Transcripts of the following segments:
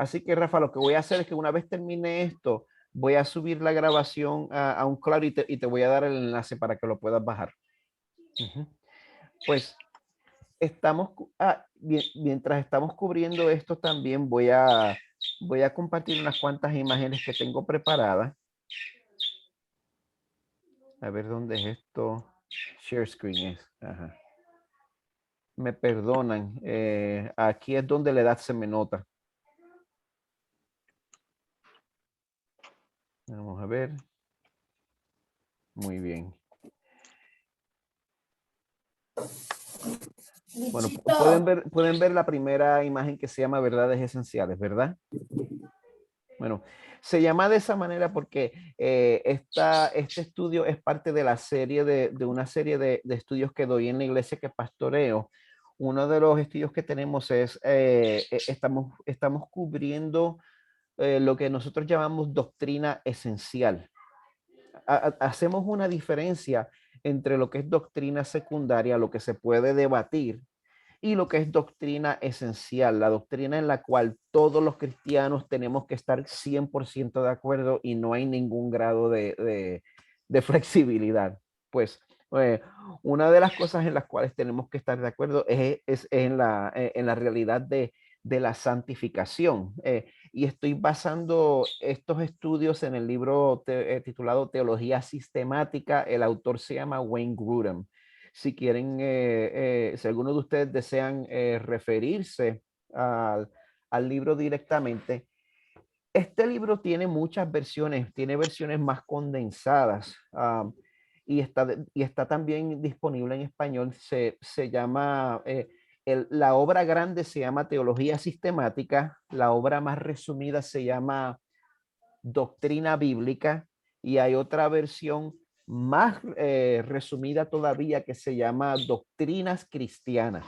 Así que, Rafa, lo que voy a hacer es que una vez termine esto, voy a subir la grabación a un cloud y te voy a dar el enlace para que lo puedas bajar. Pues estamos, mientras estamos cubriendo esto también voy a compartir unas cuantas imágenes que tengo preparadas. A ver dónde es esto. Share screen es. Ajá. Me perdonan. Aquí es donde la edad se me nota. Vamos a ver. Muy bien. Bueno, pueden ver la primera imagen que se llama Verdades Esenciales, ¿verdad? Bueno, se llama de esa manera porque este estudio es parte de la serie de una serie de estudios que doy en la iglesia que pastoreo. Uno de los estudios que tenemos es, estamos cubriendo lo que nosotros llamamos doctrina esencial. Hacemos una diferencia entre lo que es doctrina secundaria, lo que se puede debatir, y lo que es doctrina esencial, la doctrina en la cual todos los cristianos tenemos que estar 100% de acuerdo y no hay ningún grado de flexibilidad. Pues una de las cosas en las cuales tenemos que estar de acuerdo es en la realidad de la santificación. Y estoy basando estos estudios en el libro titulado Teología Sistemática. El autor se llama Wayne Grudem. Si quieren, si alguno de ustedes desean referirse al libro directamente, este libro tiene muchas versiones, tiene versiones más condensadas y está también disponible en español. Se llama, la obra grande se llama Teología Sistemática, la obra más resumida se llama Doctrina Bíblica y hay otra versión más resumida todavía que se llama Doctrinas Cristianas.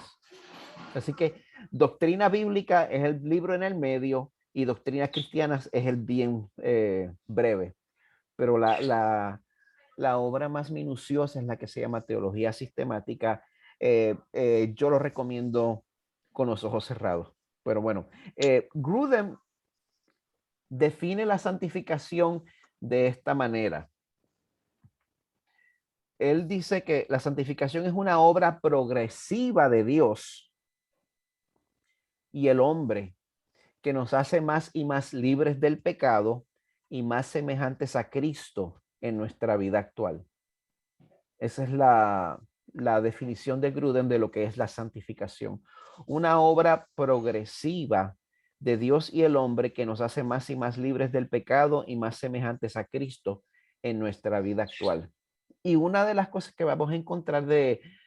Así que Doctrina Bíblica es el libro en el medio y Doctrinas Cristianas es el bien breve. Pero la obra más minuciosa es la que se llama Teología Sistemática. Yo lo recomiendo con los ojos cerrados. Pero bueno, Grudem define la santificación de esta manera. Él dice que la santificación es una obra progresiva de Dios y el hombre que nos hace más y más libres del pecado y más semejantes a Cristo en nuestra vida actual. Esa es la definición de Grudem de lo que es la santificación. Una obra progresiva de Dios y el hombre que nos hace más y más libres del pecado y más semejantes a Cristo en nuestra vida actual. Y una de las cosas que vamos a encontrar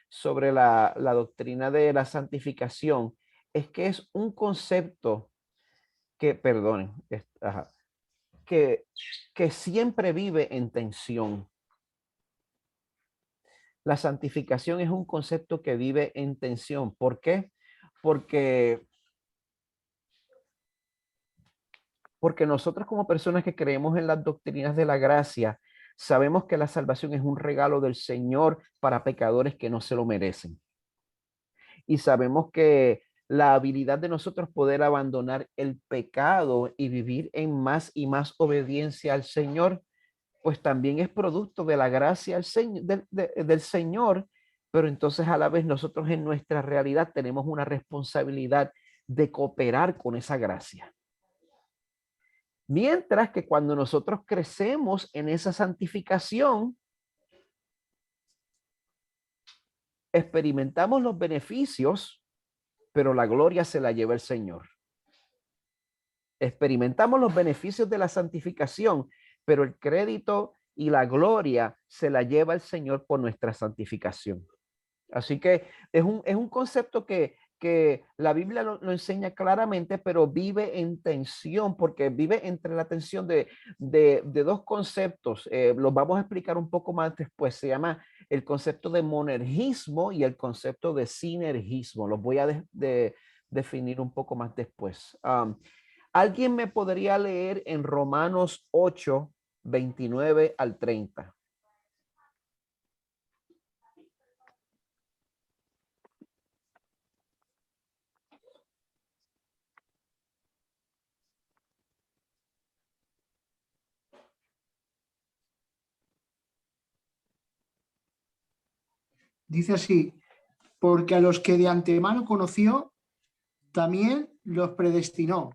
sobre la doctrina de la santificación es que es un concepto que, perdonen, que, que siempre vive en tensión. La santificación es un concepto que vive en tensión. ¿Por qué? Porque, porque nosotros como personas que creemos en las doctrinas de la gracia, sabemos que la salvación es un regalo del Señor para pecadores que no se lo merecen. Y sabemos que la habilidad de nosotros poder abandonar el pecado y vivir en más y más obediencia al Señor, pues también es producto de la gracia del Señor, pero entonces a la vez nosotros en nuestra realidad tenemos una responsabilidad de cooperar con esa gracia. Mientras que cuando nosotros crecemos en esa santificación, experimentamos los beneficios, pero la gloria se la lleva el Señor. Experimentamos los beneficios de la santificación, pero el crédito y la gloria se la lleva el Señor por nuestra santificación. Así que es un concepto que la Biblia lo enseña claramente, pero vive en tensión, porque vive entre la tensión de dos conceptos. Los vamos a explicar un poco más después. Se llama el concepto de monergismo y el concepto de sinergismo. Los voy a definir un poco más después. ¿Alguien me podría leer en Romanos 8, 29 al 30? Dice así, porque a los que de antemano conoció, también los predestinó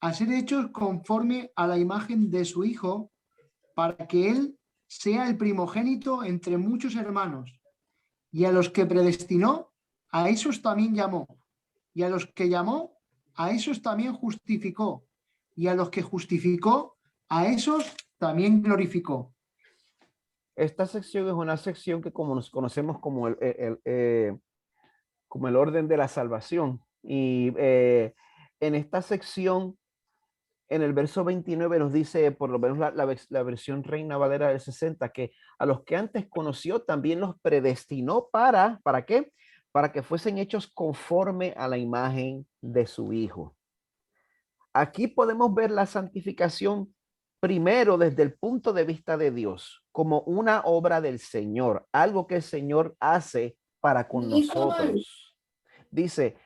a ser hechos conforme a la imagen de su Hijo, para que Él sea el primogénito entre muchos hermanos. Y a los que predestinó, a esos también llamó. Y a los que llamó, a esos también justificó. Y a los que justificó, a esos también glorificó. Esta sección es una sección que como nos conocemos como el orden de la salvación. Y en esta sección, en el verso 29 nos dice, por lo menos la versión Reina Valera del 60, que a los que antes conoció también los predestinó ¿para qué? Para que fuesen hechos conforme a la imagen de su Hijo. Aquí podemos ver la santificación primero desde el punto de vista de Dios, como una obra del Señor, algo que el Señor hace para con nosotros. Dice,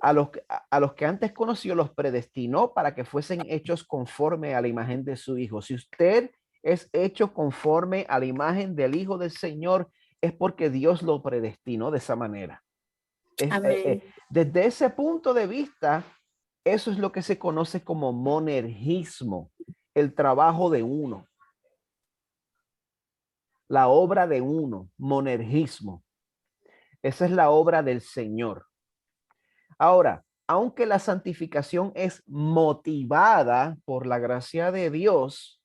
a los que antes conoció los predestinó para que fuesen hechos conforme a la imagen de su Hijo. Si usted es hecho conforme a la imagen del Hijo del Señor, es porque Dios lo predestinó de esa manera. Desde ese punto de vista, eso es lo que se conoce como monergismo, el trabajo de uno, la obra de uno, monergismo. Esa es la obra del Señor. Ahora, aunque la santificación es motivada por la gracia de Dios,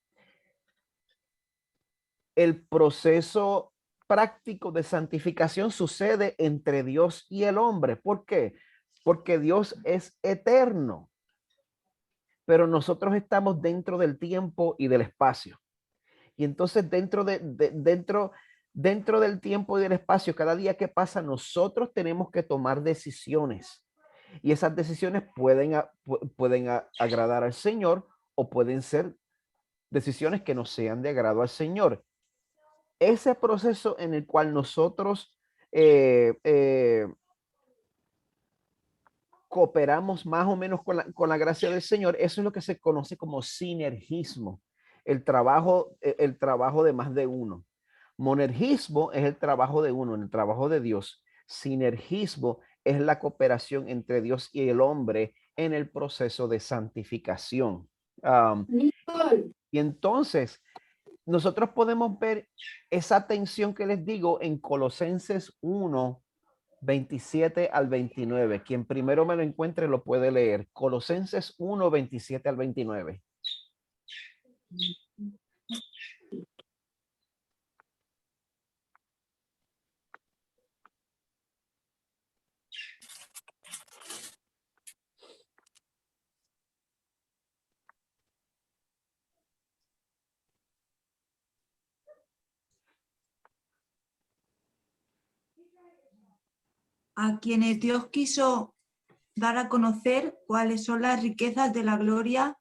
el proceso práctico de santificación sucede entre Dios y el hombre. ¿Por qué? Porque Dios es eterno, pero nosotros estamos dentro del tiempo y del espacio. Y entonces dentro del tiempo y del espacio, cada día que pasa, nosotros tenemos que tomar decisiones. Y esas decisiones pueden agradar al Señor o pueden ser decisiones que no sean de agrado al Señor. Ese proceso en el cual nosotros cooperamos más o menos con la gracia del Señor, eso es lo que se conoce como sinergismo, el trabajo de más de uno. Monergismo es el trabajo de uno, el trabajo de Dios. Sinergismo es la cooperación entre Dios y el hombre en el proceso de santificación. Y entonces, nosotros podemos ver esa tensión que les digo en Colosenses 1, 27 al 29. Quien primero me lo encuentre lo puede leer. Colosenses 1, 27 al 29. A quienes Dios quiso dar a conocer cuáles son las riquezas de la gloria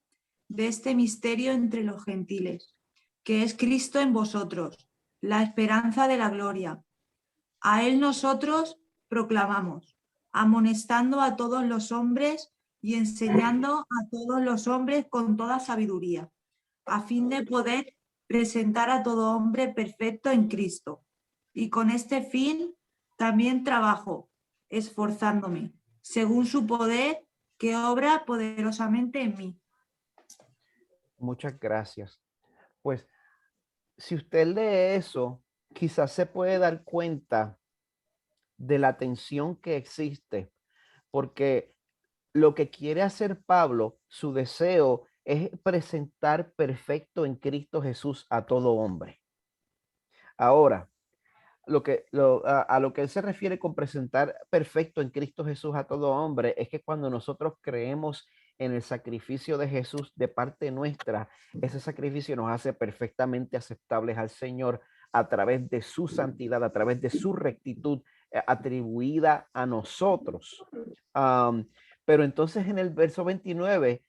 de este misterio entre los gentiles, que es Cristo en vosotros, la esperanza de la gloria. A Él nosotros proclamamos, amonestando a todos los hombres y enseñando a todos los hombres con toda sabiduría, a fin de poder presentar a todo hombre perfecto en Cristo. Y con este fin también trabajo, esforzándome, según su poder que obra poderosamente en mí. Muchas gracias. Pues, si usted lee eso, quizás se puede dar cuenta de la tensión que existe, porque lo que quiere hacer Pablo, su deseo es presentar perfecto en Cristo Jesús a todo hombre. Ahora, a lo que él se refiere con presentar perfecto en Cristo Jesús a todo hombre es que cuando nosotros creemos en el sacrificio de Jesús de parte nuestra, ese sacrificio nos hace perfectamente aceptables al Señor a través de su santidad, a través de su rectitud atribuida a nosotros. Pero entonces en el verso 29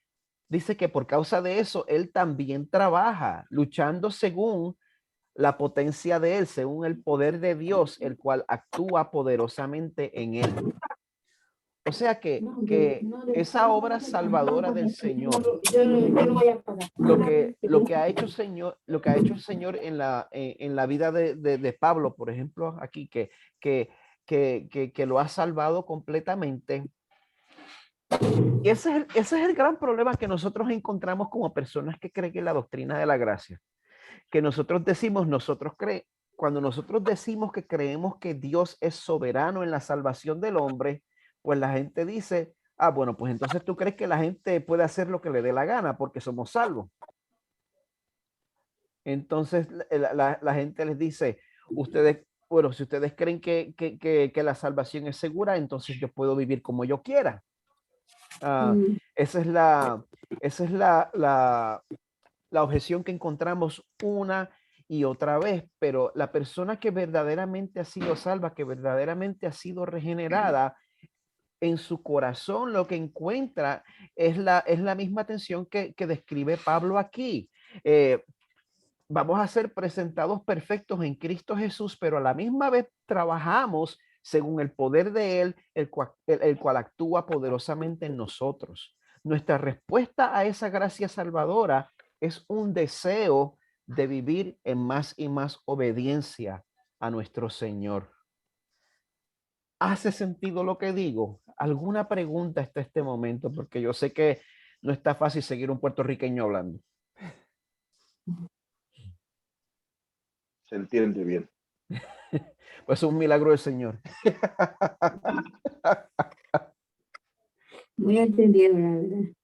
dice que por causa de eso, él también trabaja, luchando según la potencia de él, según el poder de Dios, el cual actúa poderosamente en él. O sea que esa obra salvadora del Señor, lo que ha hecho el Señor en la vida de Pablo, por ejemplo, aquí, que lo ha salvado completamente. Y ese es el gran problema que nosotros encontramos como personas que creen en la doctrina de la gracia. Que nosotros decimos, cuando nosotros decimos que creemos que Dios es soberano en la salvación del hombre, pues la gente dice, ah, bueno, pues entonces tú crees que la gente puede hacer lo que le dé la gana porque somos salvos. Entonces la gente les dice, ustedes, bueno, si ustedes creen que la salvación es segura, entonces yo puedo vivir como yo quiera. Esa es la objeción que encontramos una y otra vez, pero la persona que verdaderamente ha sido salva, que verdaderamente ha sido regenerada, en su corazón lo que encuentra es la misma tensión que describe Pablo aquí. Vamos a ser presentados perfectos en Cristo Jesús, pero a la misma vez trabajamos según el poder de Él, el cual actúa poderosamente en nosotros. Nuestra respuesta a esa gracia salvadora es un deseo de vivir en más y más obediencia a nuestro Señor. ¿Hace sentido lo que digo? ¿Alguna pregunta hasta este momento? Porque yo sé que no está fácil seguir un puertorriqueño hablando. Se entiende bien. Pues es un milagro del Señor. Muy entendido, la verdad.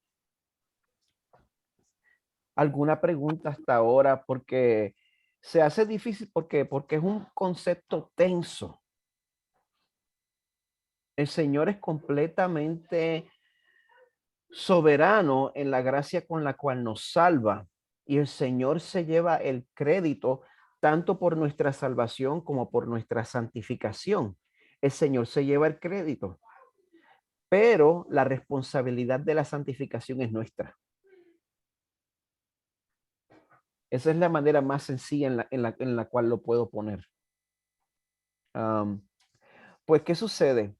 ¿Alguna pregunta hasta ahora? Porque se hace difícil porque es un concepto tenso. El Señor es completamente soberano en la gracia con la cual nos salva, y el Señor se lleva el crédito tanto por nuestra salvación como por nuestra santificación. El Señor se lleva el crédito, pero la responsabilidad de la santificación es nuestra. Esa es la manera más sencilla en la cual lo puedo poner. Pues, ¿qué sucede?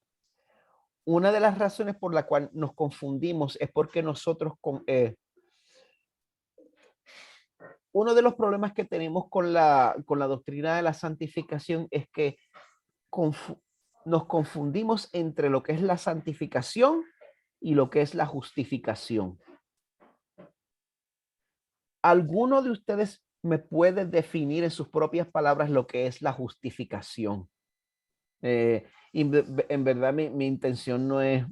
Una de las razones por la cual nos confundimos es porque nosotros, uno de los problemas que tenemos con la doctrina de la santificación es que nos confundimos entre lo que es la santificación y lo que es la justificación. ¿Alguno de ustedes me puede definir en sus propias palabras lo que es la justificación? Y en verdad mi intención no es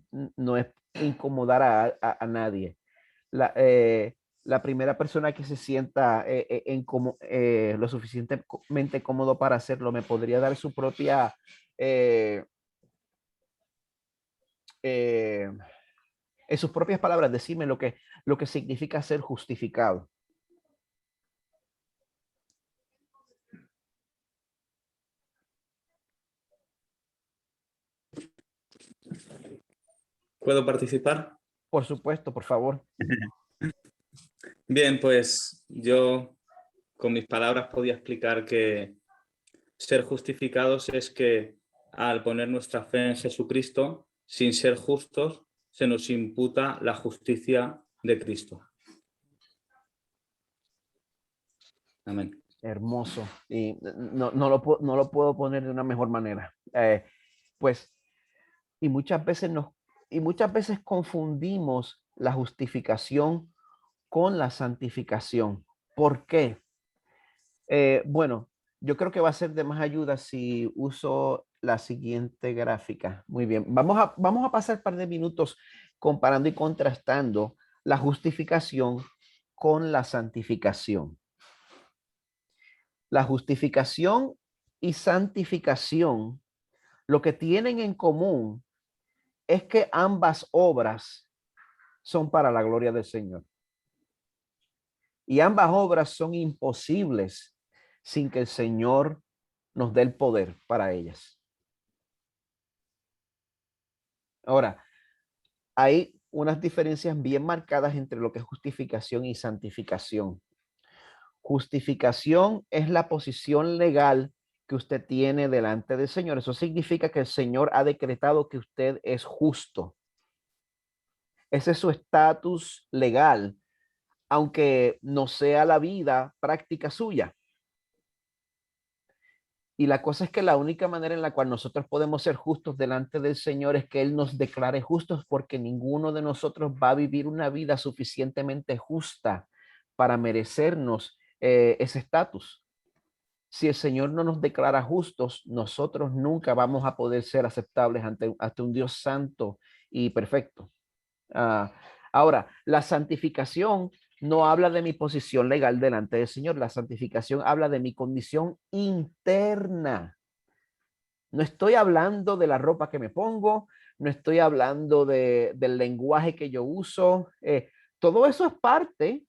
incomodar a nadie. La primera persona que se sienta lo suficientemente cómodo para hacerlo me podría dar su propia en sus propias palabras, decirme lo que significa ser justificado. ¿Puedo participar? Por supuesto, por favor. Bien, pues yo con mis palabras podía explicar que ser justificados es que al poner nuestra fe en Jesucristo, sin ser justos, se nos imputa la justicia de Cristo. Amén. Hermoso. Y no lo puedo poner de una mejor manera. Pues, y muchas veces confundimos la justificación con la santificación. ¿Por qué? Bueno, yo creo que va a ser de más ayuda si uso la siguiente gráfica. Muy bien. Vamos a pasar un par de minutos comparando y contrastando la justificación con la santificación. La justificación y santificación, lo que tienen en común es que ambas obras son para la gloria del Señor. Y ambas obras son imposibles sin que el Señor nos dé el poder para ellas. Ahora, hay unas diferencias bien marcadas entre lo que es justificación y santificación. Justificación es la posición legal que usted tiene delante del Señor. Eso significa que el Señor ha decretado que usted es justo. Ese es su estatus legal, aunque no sea la vida práctica suya. Y la cosa es que la única manera en la cual nosotros podemos ser justos delante del Señor es que Él nos declare justos, porque ninguno de nosotros va a vivir una vida suficientemente justa para merecernos ese estatus. Si el Señor no nos declara justos, nosotros nunca vamos a poder ser aceptables ante un Dios santo y perfecto. Ahora, la santificación no habla de mi posición legal delante del Señor. La santificación habla de mi condición interna. No estoy hablando de la ropa que me pongo, no estoy hablando del lenguaje que yo uso. Todo eso es parte,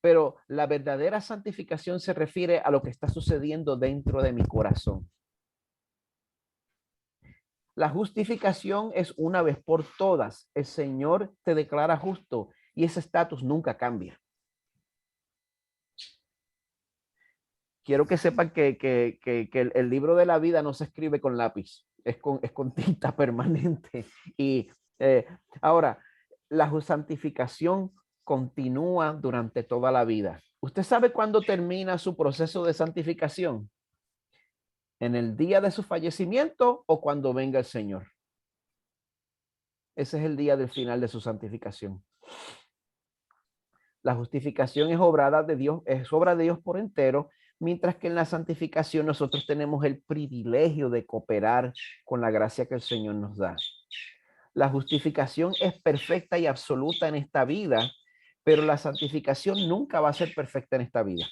pero la verdadera santificación se refiere a lo que está sucediendo dentro de mi corazón. La justificación es una vez por todas. El Señor te declara justo y ese estatus nunca cambia. Quiero que sepan que el libro de la vida no se escribe con lápiz, es con tinta permanente. Y ahora, la santificación continúa durante toda la vida. ¿Usted sabe cuándo termina su proceso de santificación? ¿En el día de su fallecimiento o cuando venga el Señor? Ese es el día del final de su santificación. La justificación es obra de Dios por entero, mientras que en la santificación nosotros tenemos el privilegio de cooperar con la gracia que el Señor nos da. La justificación es perfecta y absoluta en esta vida, pero la santificación nunca va a ser perfecta en esta vida.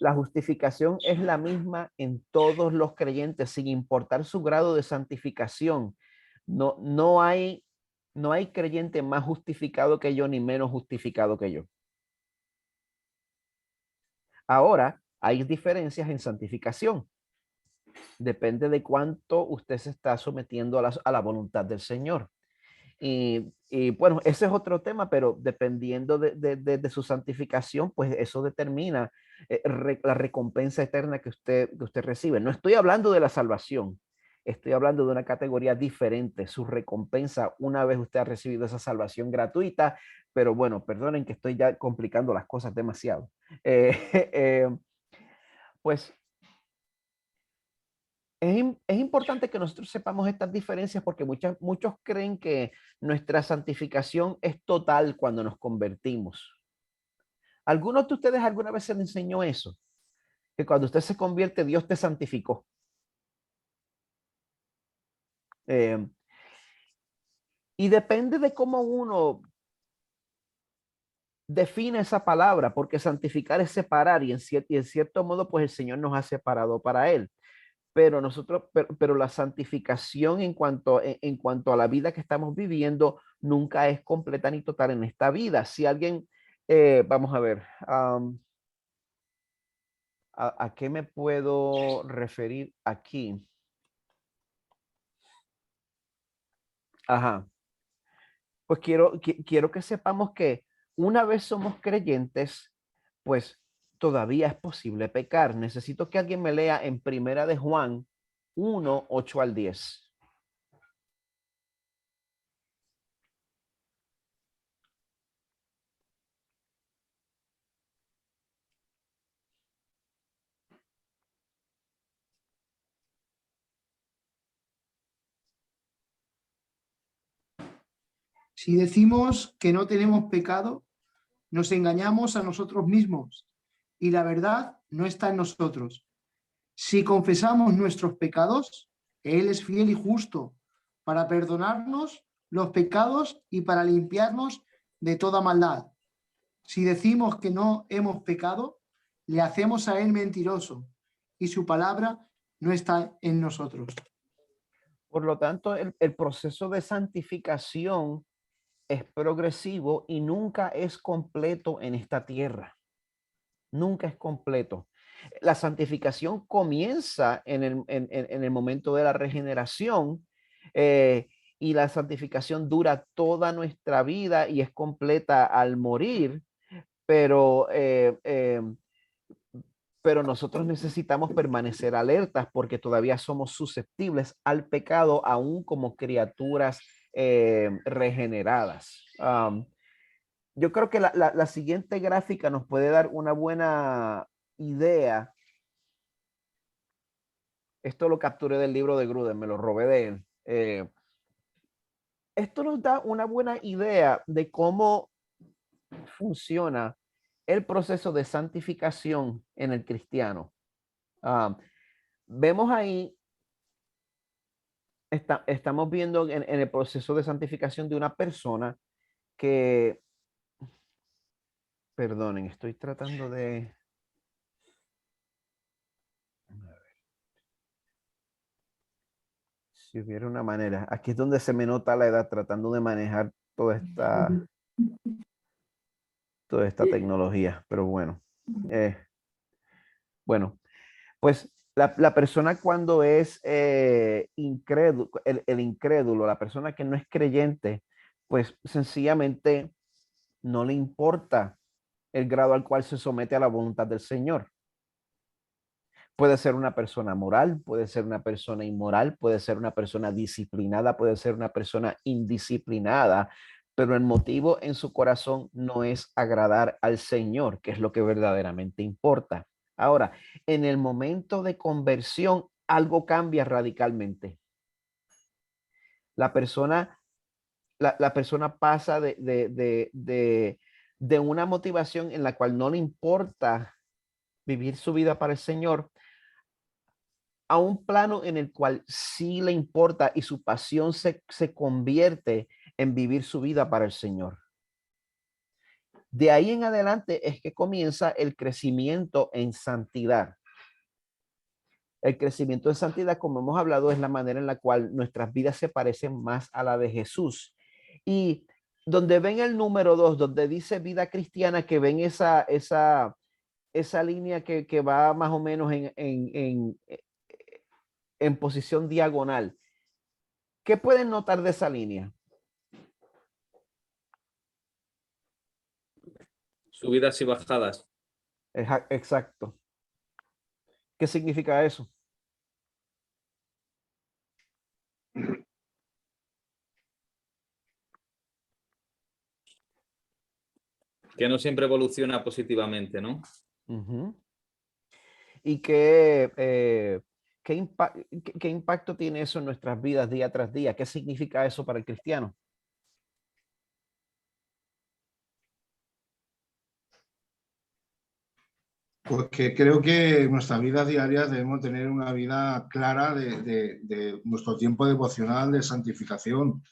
La justificación es la misma en todos los creyentes, sin importar su grado de santificación. No hay creyente más justificado que yo, ni menos justificado que yo. Ahora, hay diferencias en santificación. Depende de cuánto usted se está sometiendo a la voluntad del Señor. Y bueno, ese es otro tema, pero dependiendo de su santificación, pues eso determina la recompensa eterna que usted recibe. No estoy hablando de la salvación, estoy hablando de una categoría diferente, su recompensa una vez usted ha recibido esa salvación gratuita, pero bueno, perdonen que estoy ya complicando las cosas demasiado. Pues es importante que nosotros sepamos estas diferencias porque muchos creen que nuestra santificación es total cuando nos convertimos. ¿Algunos de ustedes alguna vez se les enseñó eso? Que cuando usted se convierte, Dios te santificó. Y depende de cómo uno define esa palabra, porque santificar es separar y en cierto modo, pues el Señor nos ha separado para Él. Pero pero la santificación en cuanto a la vida que estamos viviendo nunca es completa ni total en esta vida. Si alguien, vamos a ver, ¿a qué me puedo referir aquí? Ajá. Pues quiero que sepamos que una vez somos creyentes, pues todavía es posible pecar. Necesito que alguien me lea en Primera de Juan 1, 8 al 10. Si decimos que no tenemos pecado, nos engañamos a nosotros mismos y la verdad no está en nosotros. Si confesamos nuestros pecados, Él es fiel y justo para perdonarnos los pecados y para limpiarnos de toda maldad. Si decimos que no hemos pecado, le hacemos a Él mentiroso y su palabra no está en nosotros. Por lo tanto, el proceso de santificación es progresivo y nunca es completo en esta tierra. Nunca es completo. La santificación comienza en el momento de la regeneración y la santificación dura toda nuestra vida y es completa al morir, pero pero nosotros necesitamos permanecer alertas porque todavía somos susceptibles al pecado, aún como criaturas regeneradas. Yo creo que la siguiente gráfica nos puede dar una buena idea. Esto lo capturé del libro de Gruden, me lo robé de él. Esto nos da una buena idea de cómo funciona el proceso de santificación en el cristiano. Vemos ahí, estamos viendo en el proceso de santificación de una persona que, perdonen, estoy tratando de... Si hubiera una manera, aquí es donde se me nota la edad tratando de manejar toda esta tecnología, pero bueno. Bueno, pues la persona cuando es incrédulo, el incrédulo, la persona que no es creyente, pues sencillamente no le importa el grado al cual se somete a la voluntad del Señor. Puede ser una persona moral, puede ser una persona inmoral, puede ser una persona disciplinada, puede ser una persona indisciplinada, pero el motivo en su corazón no es agradar al Señor, que es lo que verdaderamente importa. Ahora, en el momento de conversión, algo cambia radicalmente. La persona pasa de una motivación en la cual no le importa vivir su vida para el Señor a un plano en el cual sí le importa y su pasión se convierte en vivir su vida para el Señor. De ahí en adelante es que comienza el crecimiento en santidad. El crecimiento en santidad, como hemos hablado, es la manera en la cual nuestras vidas se parecen más a la de Jesús. Y donde ven el número 2, donde dice vida cristiana, que ven esa línea que va más o menos en posición diagonal. ¿Qué pueden notar de esa línea? Subidas y bajadas. Exacto. ¿Qué significa eso? Que no siempre evoluciona positivamente, ¿no? Uh-huh. ¿Y qué impacto tiene eso en nuestras vidas día tras día? ¿Qué significa eso para el cristiano? Porque creo que en nuestra vida diaria debemos tener una vida clara de nuestro tiempo devocional de santificación,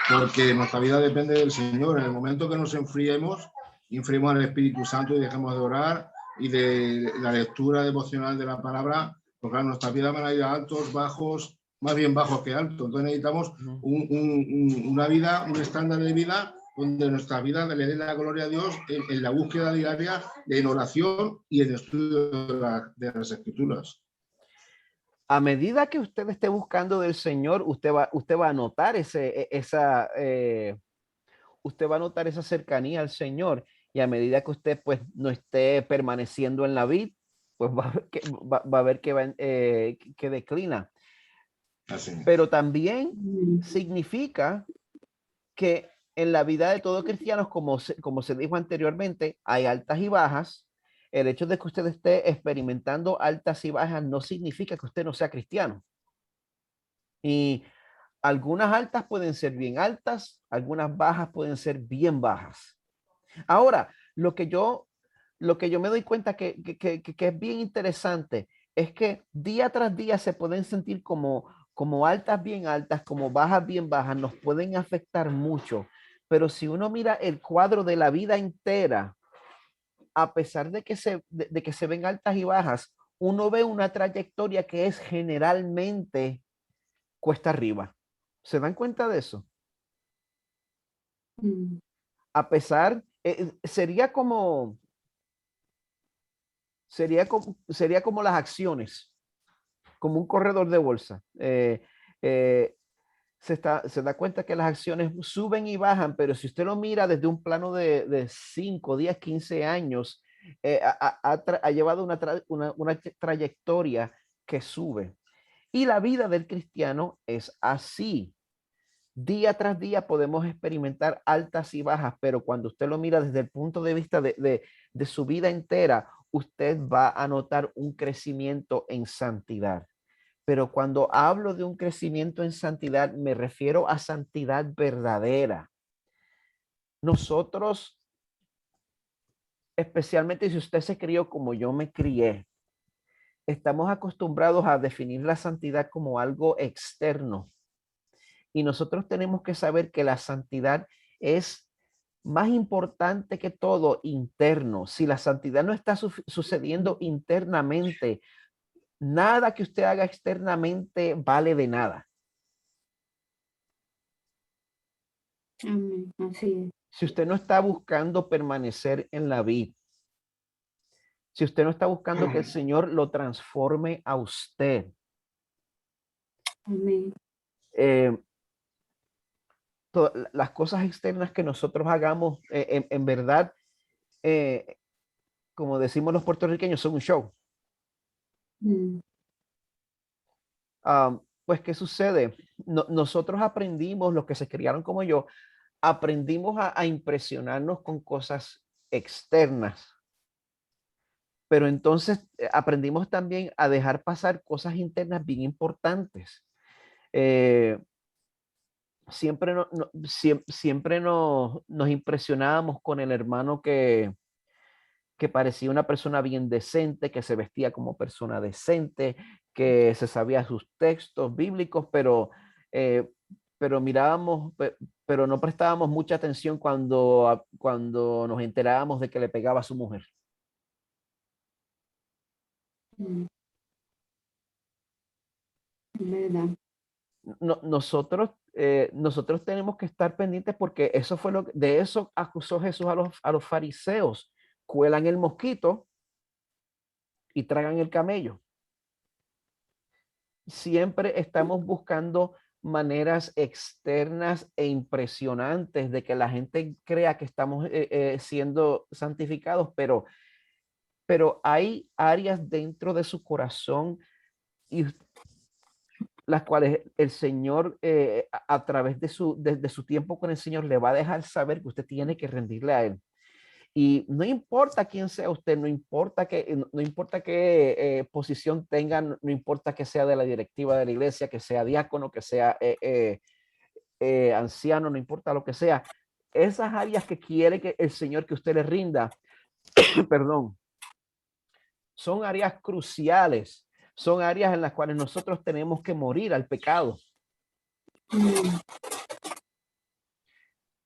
porque nuestra vida depende del Señor. En el momento que nos enfriemos al Espíritu Santo y dejemos de orar y de la lectura devocional de la palabra, porque claro, nuestra vida van a ir a altos, bajos, más bien bajos que altos. Entonces necesitamos una vida, un estándar de vida donde nuestra vida le dé la gloria a Dios en la búsqueda diaria, en oración y en estudio de las Escrituras. A medida que usted esté buscando del Señor, usted va a notar usted va a notar esa cercanía al Señor, y a medida que usted pues no esté permaneciendo en la vid, pues va a ver que declina. Así. Pero también significa que en la vida de todo cristiano, como se dijo anteriormente, hay altas y bajas. El hecho de que usted esté experimentando altas y bajas no significa que usted no sea cristiano. Y algunas altas pueden ser bien altas, algunas bajas pueden ser bien bajas. Ahora, lo que yo me doy cuenta que es bien interesante es que día tras día se pueden sentir como altas bien altas, como bajas bien bajas, nos pueden afectar mucho. Pero si uno mira el cuadro de la vida entera, a pesar de que se ven altas y bajas, uno ve una trayectoria que es generalmente cuesta arriba. ¿Se dan cuenta de eso? A pesar, sería como las acciones, como un corredor de bolsa. Se da cuenta que las acciones suben y bajan, pero si usted lo mira desde un plano de 5, 10, 15 años, ha llevado una trayectoria que sube. Y la vida del cristiano es así. Día tras día podemos experimentar altas y bajas, pero cuando usted lo mira desde el punto de vista de su vida entera, usted va a notar un crecimiento en santidad. Pero cuando hablo de un crecimiento en santidad, me refiero a santidad verdadera. Nosotros, especialmente si usted se crió como yo me crié, estamos acostumbrados a definir la santidad como algo externo. Y nosotros tenemos que saber que la santidad es más importante que todo interno. Si la santidad no está sucediendo internamente, nada que usted haga externamente vale de nada. Amén. Así es. Si usted no está buscando permanecer en la vida, si usted no está buscando que el Señor lo transforme a usted, Amén. las cosas externas que nosotros hagamos, en verdad, como decimos los puertorriqueños, son un show. Mm. Pues, ¿qué sucede? Nosotros aprendimos, los que se criaron como yo, aprendimos a impresionarnos con cosas externas. Pero entonces aprendimos también a dejar pasar cosas internas bien importantes. Siempre nos impresionábamos con el hermano que parecía una persona bien decente, que se vestía como persona decente, que se sabía sus textos bíblicos, pero mirábamos, pero no prestábamos mucha atención cuando nos enterábamos de que le pegaba a su mujer. Mm. ¿Verdad? Nosotros tenemos que estar pendientes porque eso fue de eso acusó Jesús a los fariseos. Cuelan el mosquito y tragan el camello. Siempre estamos buscando maneras externas e impresionantes de que la gente crea que estamos siendo santificados, pero hay áreas dentro de su corazón y las cuales el Señor, a través de su tiempo con el Señor, le va a dejar saber que usted tiene que rendirle a Él. Y no importa quién sea usted, no importa qué posición tenga, no importa que sea de la directiva de la iglesia, que sea diácono, que sea anciano, no importa lo que sea. Esas áreas que quiere que el Señor que usted le rinda, perdón, son áreas cruciales, son áreas en las cuales nosotros tenemos que morir al pecado. Mm.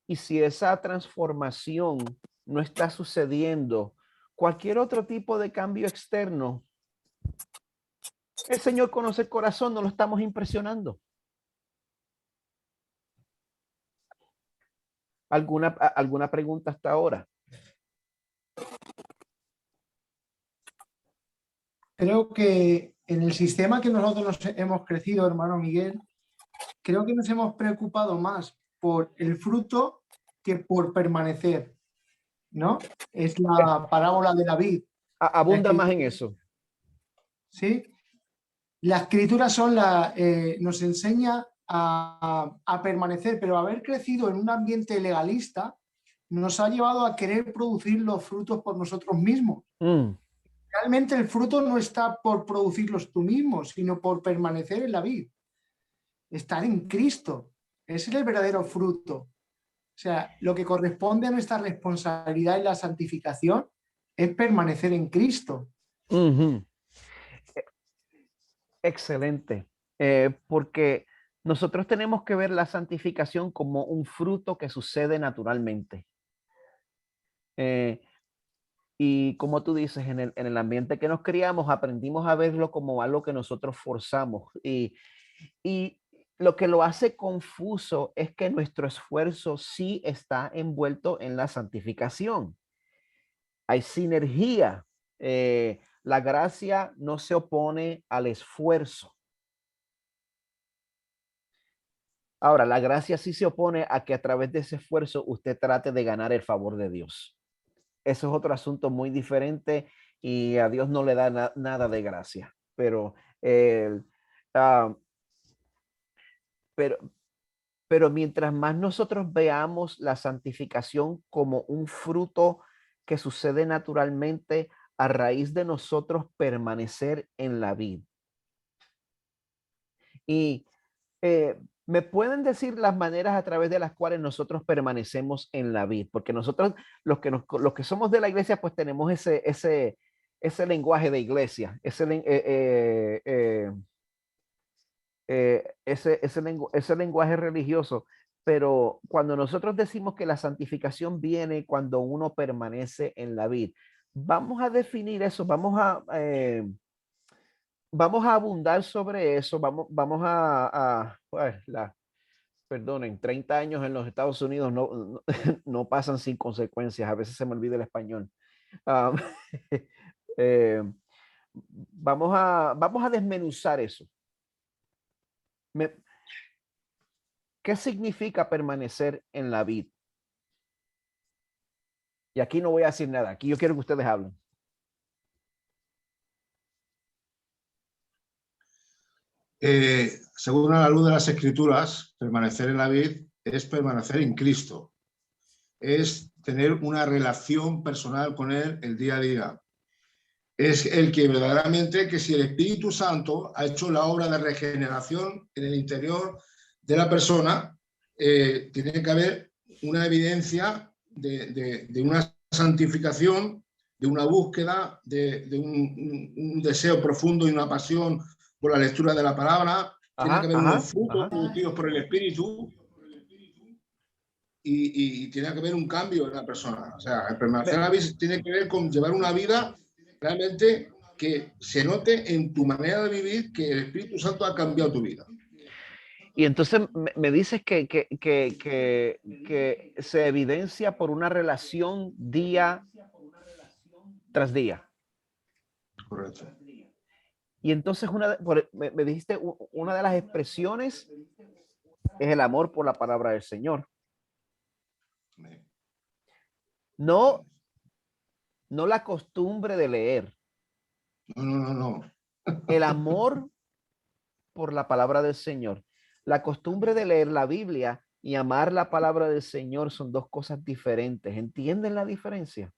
Y si esa transformación no está sucediendo, cualquier otro tipo de cambio externo, el Señor conoce el corazón, no lo estamos impresionando. ¿Alguna pregunta hasta ahora? Creo que en el sistema que nosotros nos hemos crecido, hermano Miguel, creo que nos hemos preocupado más por el fruto que por permanecer, ¿no? Es la parábola de la vid. Abunda más en eso. ¿Sí? La escritura nos enseña a permanecer, pero haber crecido en un ambiente legalista nos ha llevado a querer producir los frutos por nosotros mismos. Realmente el fruto no está por producirlos tú mismo, sino por permanecer en la vid. Estar en Cristo. Ese es el verdadero fruto. O sea, lo que corresponde a nuestra responsabilidad en la santificación es permanecer en Cristo. Excelente. Porque nosotros tenemos que ver la santificación como un fruto que sucede naturalmente. Y como tú dices, en el ambiente que nos criamos, aprendimos a verlo como algo que nosotros forzamos. Y lo que lo hace confuso es que nuestro esfuerzo sí está envuelto en la santificación. Hay sinergia. La gracia no se opone al esfuerzo. Ahora, la gracia sí se opone a que a través de ese esfuerzo usted trate de ganar el favor de Dios. eso es otro asunto muy diferente y a Dios no le da nada de gracia. Pero, ah, pero, pero mientras más nosotros veamos la santificación como un fruto que sucede naturalmente a raíz de nosotros permanecer en la vid. Y me pueden decir las maneras a través de las cuales nosotros permanecemos en la vid, porque nosotros, los que somos de la iglesia, pues tenemos ese lenguaje de iglesia, ese lenguaje religioso. Pero cuando nosotros decimos que la santificación viene cuando uno permanece en la vid, vamos a definir eso, vamos a abundar sobre eso, pues, perdonen, 30 años en los Estados Unidos no pasan sin consecuencias, a veces se me olvida el español. Ah, eh, vamos a desmenuzar eso. ¿Qué significa permanecer en la vid? Y aquí no voy a decir nada, aquí yo quiero que ustedes hablen. Según la luz de las Escrituras, permanecer en la vid es permanecer en Cristo. Es tener una relación personal con Él el día a día. Es el que verdaderamente, que si el Espíritu Santo ha hecho la obra de regeneración en el interior de la persona, tiene que haber una evidencia de una santificación, de una búsqueda, de un deseo profundo y una pasión por la lectura de la palabra. Tiene que haber unos frutos producidos por el Espíritu y tiene que haber un cambio en la persona. O sea, el permanecer en la vida tiene que ver con llevar una vida realmente que se note en tu manera de vivir que el Espíritu Santo ha cambiado tu vida. Y entonces me dices que se evidencia por una relación día tras día. Correcto. Y entonces me dijiste una de las expresiones es el amor por la palabra del Señor. No la costumbre de leer. No. El amor por la palabra del Señor. La costumbre de leer la Biblia y amar la palabra del Señor son dos cosas diferentes. ¿Entienden la diferencia?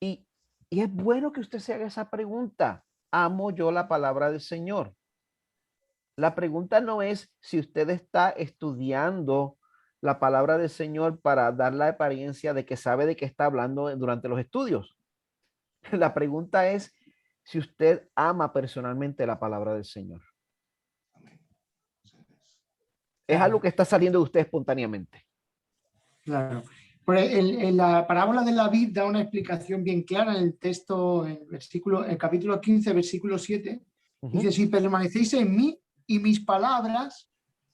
Y es bueno que usted se haga esa pregunta. ¿Amo yo la palabra del Señor? La pregunta no es si usted está estudiando la palabra del Señor para dar la apariencia de que sabe de qué está hablando durante los estudios. La pregunta es si usted ama personalmente la palabra del Señor. Es algo que está saliendo de usted espontáneamente. Claro. En la parábola de la vid da una explicación bien clara en el texto, el capítulo 15, versículo 7. Dice, si permanecéis en mí y mis palabras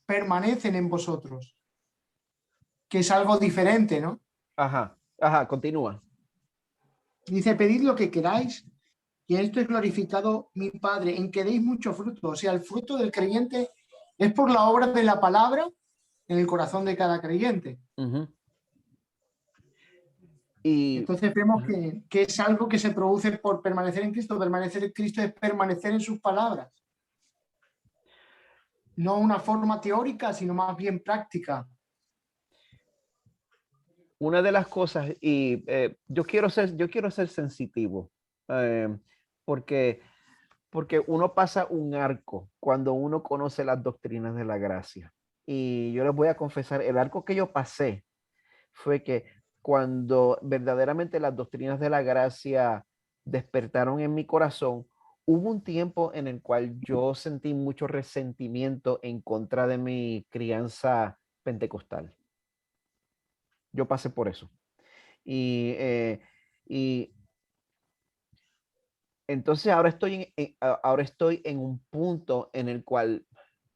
permanecen en vosotros. Que es algo diferente, ¿no? Ajá, continúa. Dice, pedid lo que queráis y en esto es glorificado mi Padre, en que deis mucho fruto. O sea, el fruto del creyente es por la obra de la palabra en el corazón de cada creyente. Y entonces vemos que es algo que se produce por permanecer en Cristo. Permanecer en Cristo es permanecer en sus palabras. No una forma teórica, sino más bien práctica. Una de las cosas, y yo quiero ser sensitivo, porque uno pasa un arco cuando uno conoce las doctrinas de la gracia. Y yo les voy a confesar, el arco que yo pasé fue que cuando verdaderamente las doctrinas de la gracia despertaron en mi corazón, hubo un tiempo en el cual yo sentí mucho resentimiento en contra de mi crianza pentecostal. Yo pasé por eso. Y entonces ahora estoy en un punto en el cual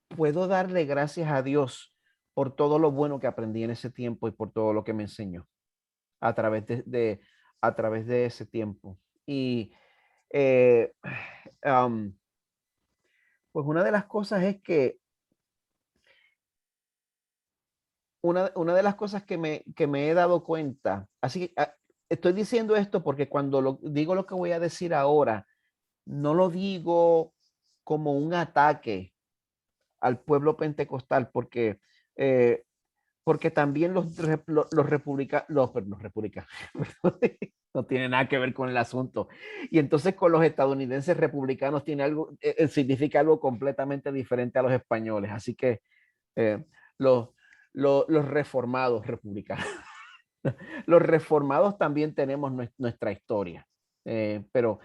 puedo darle gracias a Dios por todo lo bueno que aprendí en ese tiempo y por todo lo que me enseñó a través de ese tiempo. Y pues una de las cosas es que una de las cosas que me he dado cuenta, así que estoy diciendo esto porque cuando digo lo que voy a decir ahora, no lo digo como un ataque al pueblo pentecostal, eh, porque también los republicanos, los republicanos, no tiene nada que ver con el asunto. Y entonces con los estadounidenses republicanos tiene algo, significa algo completamente diferente a los españoles. Así que eh, los, los reformados republicanos. Los reformados también tenemos nuestra historia, pero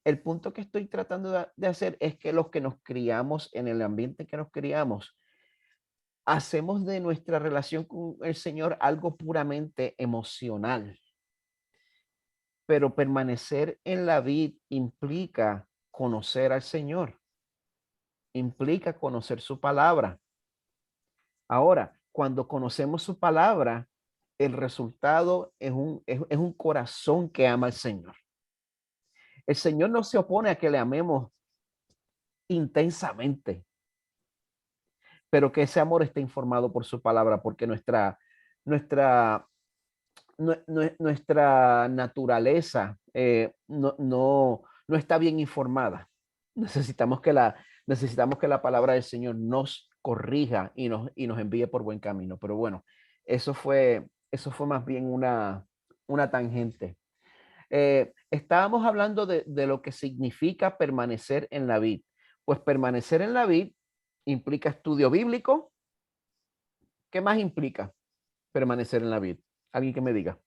el punto que estoy tratando de hacer es que los que nos criamos en el ambiente que nos criamos, hacemos de nuestra relación con el Señor algo puramente emocional. Pero permanecer en la vid implica conocer al Señor, implica conocer su palabra. Ahora, cuando conocemos su palabra, el resultado es un corazón que ama al Señor. El Señor no se opone a que le amemos intensamente, pero que ese amor esté informado por su palabra, porque nuestra, nuestra naturaleza no está bien informada. Necesitamos que la palabra del Señor nos corrija y nos envíe por buen camino. Pero bueno, eso fue más bien una tangente. Estábamos hablando de lo que significa permanecer en la vid. Pues permanecer en la vid implica estudio bíblico. ¿Qué más implica permanecer en la vid? Alguien que me diga.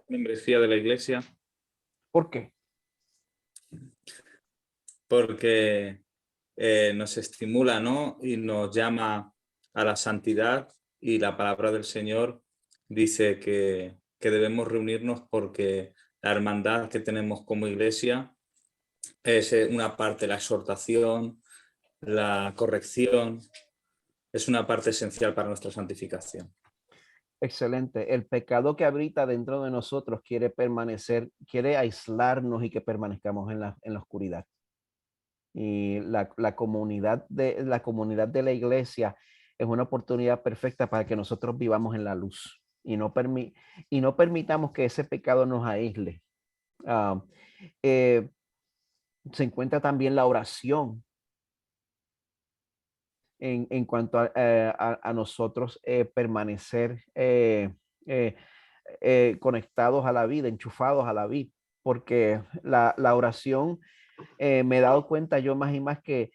Membresía de la iglesia. ¿Por qué? Porque nos estimula, ¿no? Y nos llama a la santidad, y la palabra del Señor dice que debemos reunirnos porque la hermandad que tenemos como iglesia es una parte, la exhortación, la corrección, es una parte esencial para nuestra santificación. Excelente. El pecado que habita dentro de nosotros quiere permanecer, quiere aislarnos y que permanezcamos en la oscuridad. Y la comunidad de la iglesia es una oportunidad perfecta para que nosotros vivamos en la luz y no permitamos que ese pecado nos aísle. Se encuentra también la oración en cuanto a nosotros permanecer conectados a la vida, enchufados a la vida, porque la oración me he dado cuenta yo más y más que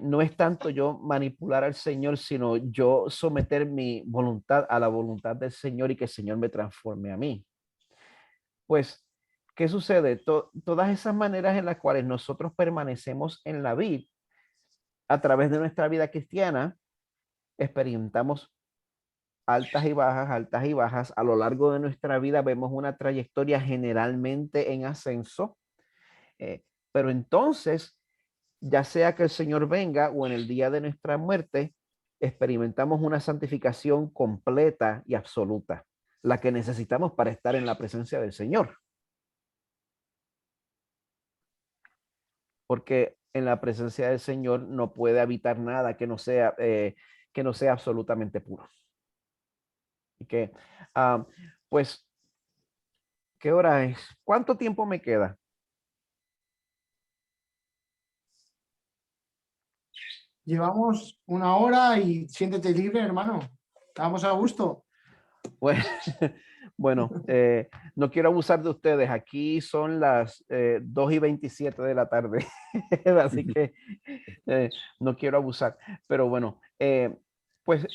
no es tanto yo manipular al Señor, sino yo someter mi voluntad a la voluntad del Señor y que el Señor me transforme a mí. Pues, ¿qué sucede? Todas esas maneras en las cuales nosotros permanecemos en la vida, a través de nuestra vida cristiana, experimentamos altas y bajas. A lo largo de nuestra vida vemos una trayectoria generalmente en ascenso, pero entonces, ya sea que el Señor venga o en el día de nuestra muerte, experimentamos una santificación completa y absoluta, la que necesitamos para estar en la presencia del Señor. Porque en la presencia del Señor no puede habitar nada que no sea absolutamente puro. Y que, pues, ¿qué hora es? ¿Cuánto tiempo me queda? Llevamos 1 hora y siéntete libre, hermano. Estamos a gusto. Bueno, bueno, no quiero abusar de ustedes. Aquí son las 2:27 de la tarde, así que no quiero abusar. Pero bueno, pues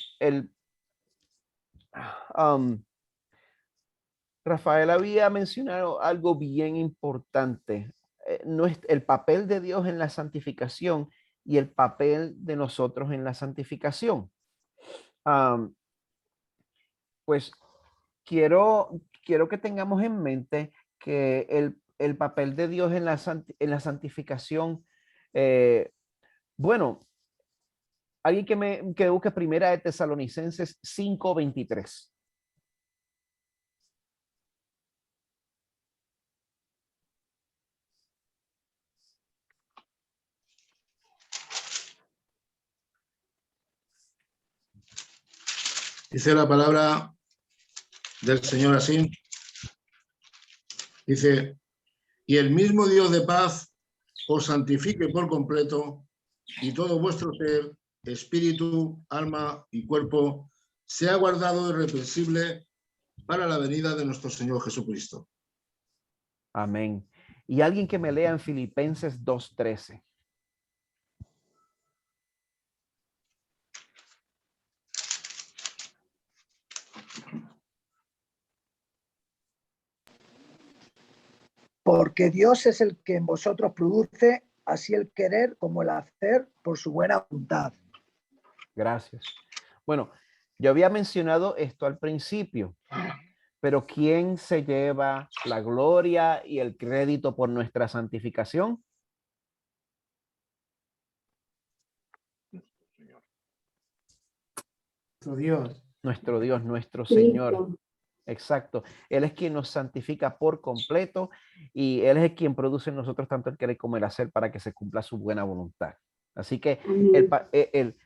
Rafael había mencionado algo bien importante. No es el papel de Dios en la santificación y el papel de nosotros en la santificación. Pues quiero que tengamos en mente que el papel de Dios en la santificación, bueno, alguien que busque primera de Tesalonicenses 5:23. Dice la palabra del Señor así. Dice, y el mismo Dios de paz os santifique por completo y todo vuestro ser, espíritu, alma y cuerpo, sea guardado irreprensible para la venida de nuestro Señor Jesucristo. Amén. Y alguien que me lea en Filipenses 2:13. Porque Dios es el que en vosotros produce así el querer como el hacer por su buena voluntad. Gracias. Bueno, yo había mencionado esto al principio, pero ¿quién se lleva la gloria y el crédito por nuestra santificación? Nuestro Dios. Nuestro Dios, nuestro Señor. Cristo. Exacto. Él es quien nos santifica por completo y Él es quien produce en nosotros tanto el querer como el hacer para que se cumpla su buena voluntad. Así que Amén.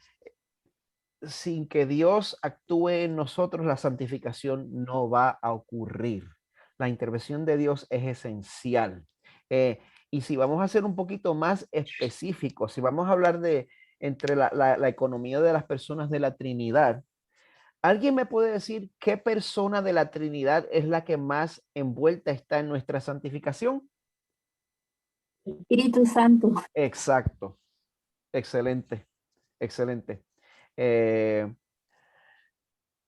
sin que Dios actúe en nosotros, la santificación no va a ocurrir. La intervención de Dios es esencial. Y si vamos a ser un poquito más específicos, si vamos a hablar de entre la economía de las personas de la Trinidad, ¿alguien me puede decir qué persona de la Trinidad es la que más envuelta está en nuestra santificación? Espíritu Santo. Exacto. Excelente. Excelente. Eh,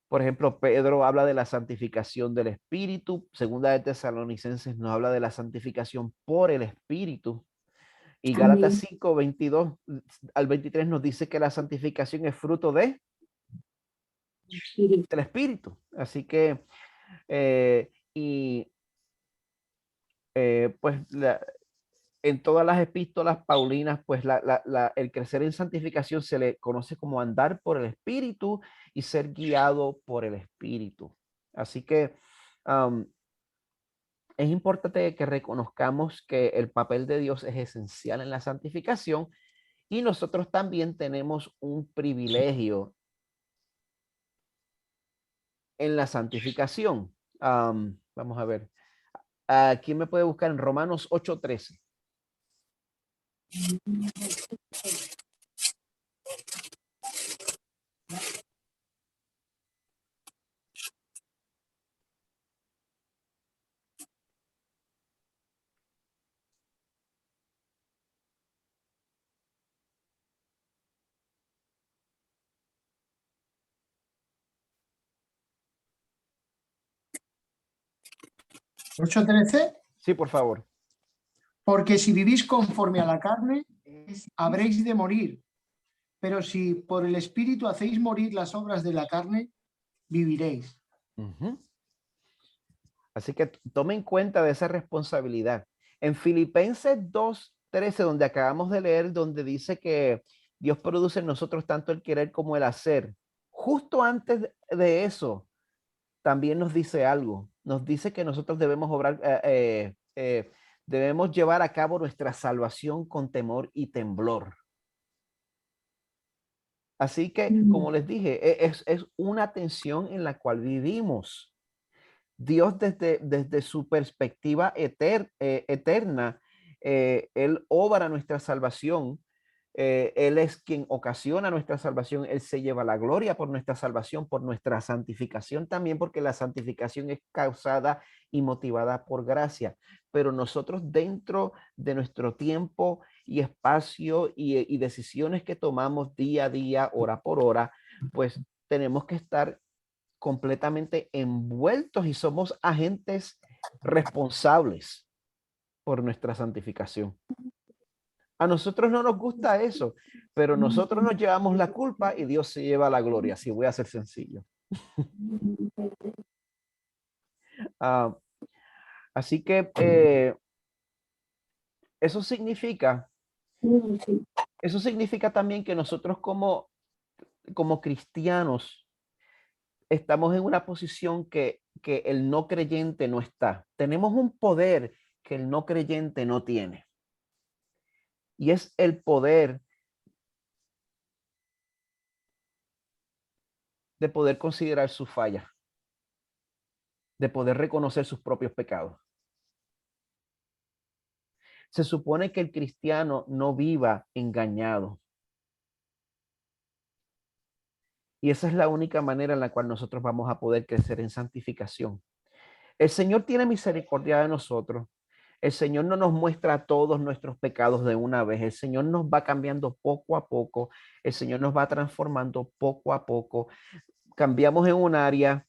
por ejemplo, Pedro habla de la santificación del Espíritu. Segunda de Tesalonicenses nos habla de la santificación por el Espíritu. Y Gálatas Amén. 5, 22 al 23 nos dice que la santificación es fruto del Espíritu. Espíritu. Así que, pues en todas las epístolas paulinas, pues el crecer en santificación se le conoce como andar por el Espíritu y ser guiado por el Espíritu. Así que es importante que reconozcamos que el papel de Dios es esencial en la santificación y nosotros también tenemos un privilegio en la santificación. Vamos a ver. ¿Quién me puede buscar en Romanos 8:13? ¿8:13? Sí, por favor. Porque si vivís conforme a la carne, habréis de morir. Pero si por el Espíritu hacéis morir las obras de la carne, viviréis. Así que tome en cuenta de esa responsabilidad. En Filipenses 2:13, donde acabamos de leer, donde dice que Dios produce en nosotros tanto el querer como el hacer. Justo antes de eso, también nos dice algo. Nos dice que nosotros debemos obrar, debemos llevar a cabo nuestra salvación con temor y temblor. Así que, como les dije, es una tensión en la cual vivimos. Dios desde su perspectiva eterna, Él obra nuestra salvación, Él es quien ocasiona nuestra salvación, Él se lleva la gloria por nuestra salvación, por nuestra santificación también, porque la santificación es causada y motivada por gracia. Pero nosotros dentro de nuestro tiempo y espacio y decisiones que tomamos día a día, hora por hora, pues tenemos que estar completamente envueltos y somos agentes responsables por nuestra santificación. A nosotros no nos gusta eso, pero nosotros nos llevamos la culpa y Dios se lleva la gloria. Así voy a ser sencillo. Así que eso significa también que nosotros como cristianos estamos en una posición que el no creyente no está. Tenemos un poder que el no creyente no tiene. Y es el poder de poder considerar sus fallas, de poder reconocer sus propios pecados. Se supone que el cristiano no viva engañado. Y esa es la única manera en la cual nosotros vamos a poder crecer en santificación. El Señor tiene misericordia de nosotros. El Señor no nos muestra todos nuestros pecados de una vez. El Señor nos va cambiando poco a poco. El Señor nos va transformando poco a poco. Cambiamos en un área,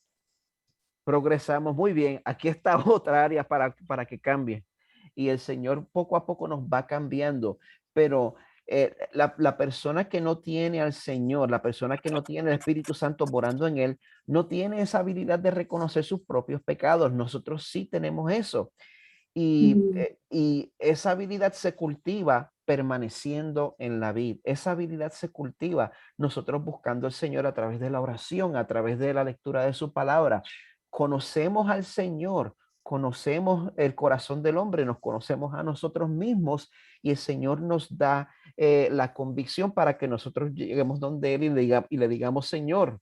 progresamos muy bien. Aquí está otra área para que cambie. Y el Señor poco a poco nos va cambiando. Pero la persona que no tiene al Señor, la persona que no tiene el Espíritu Santo morando en él, no tiene esa habilidad de reconocer sus propios pecados. Nosotros sí tenemos eso. Y esa habilidad se cultiva permaneciendo en la vid. Esa habilidad se cultiva nosotros buscando al Señor a través de la oración, a través de la lectura de su palabra. Conocemos al Señor, conocemos el corazón del hombre, nos conocemos a nosotros mismos y el Señor nos da la convicción para que nosotros lleguemos donde Él y le digamos, Señor,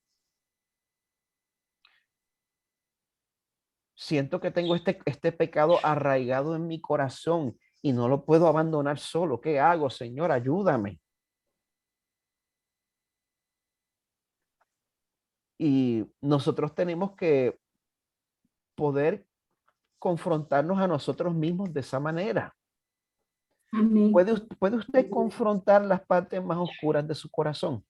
siento que tengo este pecado arraigado en mi corazón y no lo puedo abandonar solo. ¿Qué hago, Señor? Ayúdame. Y nosotros tenemos que poder confrontarnos a nosotros mismos de esa manera. Amén. ¿Puede usted confrontar las partes más oscuras de su corazón?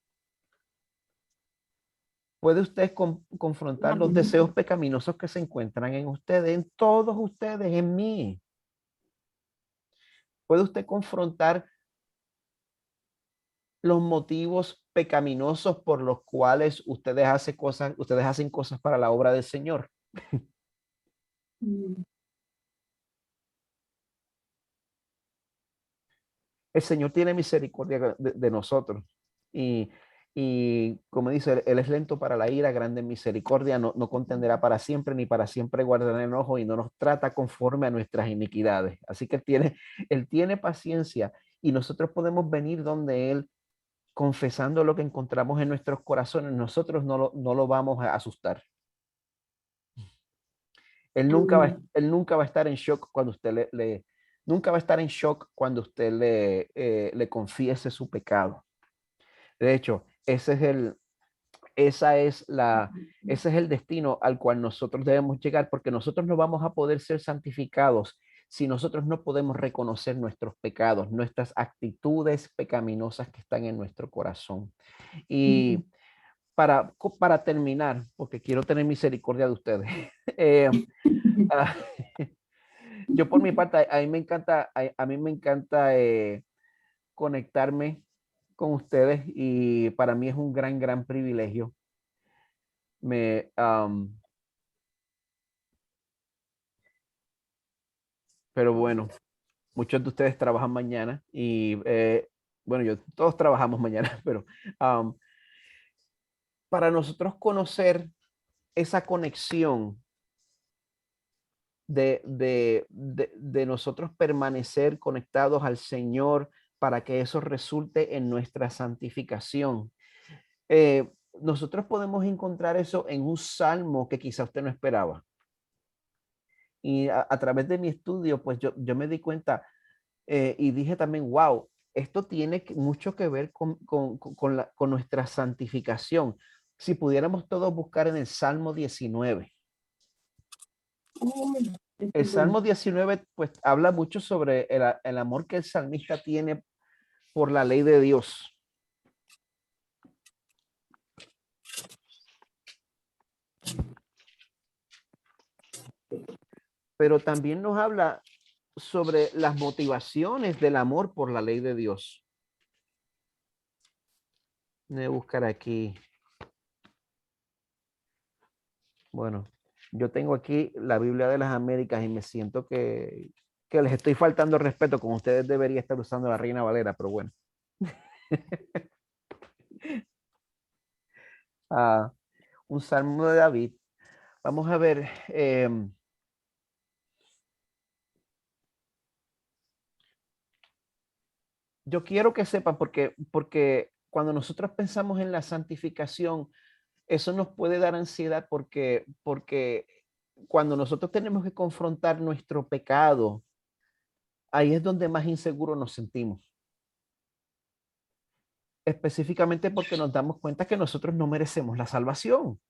¿Puede usted confrontar los deseos pecaminosos que se encuentran en ustedes, en todos ustedes, en mí? ¿Puede usted confrontar los motivos pecaminosos por los cuales ustedes hacen cosas para la obra del Señor? Mm. El Señor tiene misericordia de nosotros y como dice, Él es lento para la ira, grande en misericordia, no contenderá para siempre, ni para siempre guardará enojo y no nos trata conforme a nuestras iniquidades. Así que Él tiene paciencia y nosotros podemos venir donde Él confesando lo que encontramos en nuestros corazones. Nosotros no lo vamos a asustar. Él nunca va a estar en shock cuando usted nunca va a estar en shock cuando usted le confiese su pecado. De hecho, ese es el destino al cual nosotros debemos llegar, porque nosotros no vamos a poder ser santificados si nosotros no podemos reconocer nuestros pecados, nuestras actitudes pecaminosas que están en nuestro corazón. Y para terminar, porque quiero tener misericordia de ustedes, yo por mi parte, a mí me encanta conectarme con ustedes y para mí es un gran privilegio. Pero bueno, muchos de ustedes trabajan mañana y bueno, todos trabajamos mañana, pero para nosotros conocer esa conexión de nosotros permanecer conectados al Señor para que eso resulte en nuestra santificación. Nosotros podemos encontrar eso en un salmo que quizá usted no esperaba. Y a través de mi estudio, pues yo me di cuenta y dije también, wow, esto tiene mucho que ver con nuestra santificación. Si pudiéramos todos buscar en el Salmo 19. El Salmo 19, pues habla mucho sobre el amor que el salmista tiene por la ley de Dios. Pero también nos habla sobre las motivaciones del amor por la ley de Dios. Voy a buscar aquí. Bueno, yo tengo aquí la Biblia de las Américas y me siento que les estoy faltando respeto, como ustedes deberían estar usando la Reina Valera, pero bueno. Un salmo de David. Vamos a ver. Yo quiero que sepan, porque cuando nosotros pensamos en la santificación, eso nos puede dar ansiedad porque cuando nosotros tenemos que confrontar nuestro pecado, ahí es donde más inseguros nos sentimos. Específicamente porque nos damos cuenta que nosotros no merecemos la salvación.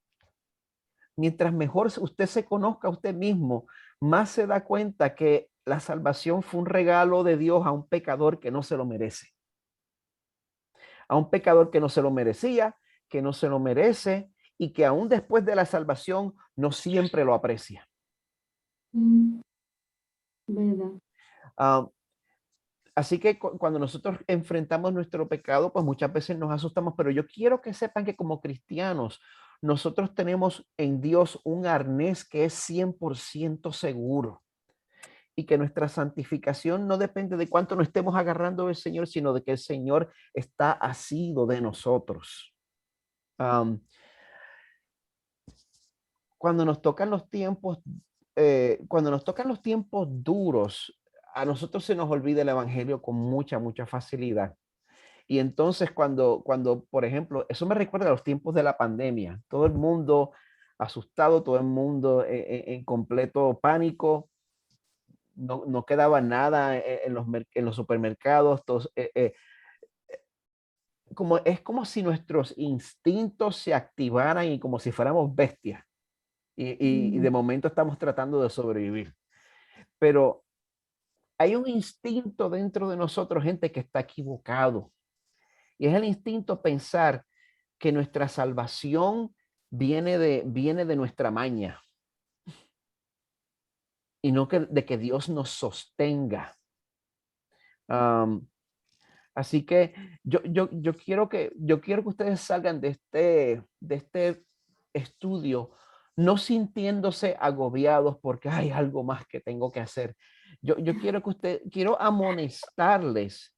Mientras mejor usted se conozca a usted mismo, más se da cuenta que la salvación fue un regalo de Dios a un pecador que no se lo merece. A un pecador que no se lo merecía, que no se lo merece y que aún después de la salvación no siempre lo aprecia. ¿Verdad? Así que cuando nosotros enfrentamos nuestro pecado, pues muchas veces nos asustamos, pero yo quiero que sepan que como cristianos, nosotros tenemos en Dios un arnés que es 100% seguro y que nuestra santificación no depende de cuánto nos estemos agarrando del Señor, sino de que el Señor está asido de nosotros. Cuando nos tocan los tiempos, duros, a nosotros se nos olvida el evangelio con mucha facilidad. Y entonces cuando, por ejemplo, eso me recuerda a los tiempos de la pandemia, todo el mundo asustado, todo el mundo en completo pánico, no quedaba nada en los supermercados, todos, es como si nuestros instintos se activaran y como si fuéramos bestias. Y de momento estamos tratando de sobrevivir. Pero hay un instinto dentro de nosotros, gente, que está equivocado. Y es el instinto pensar que nuestra salvación viene de nuestra maña. Y no de que Dios nos sostenga. Así que yo quiero que ustedes salgan de este estudio no sintiéndose agobiados porque hay algo más que tengo que hacer. Yo quiero amonestarles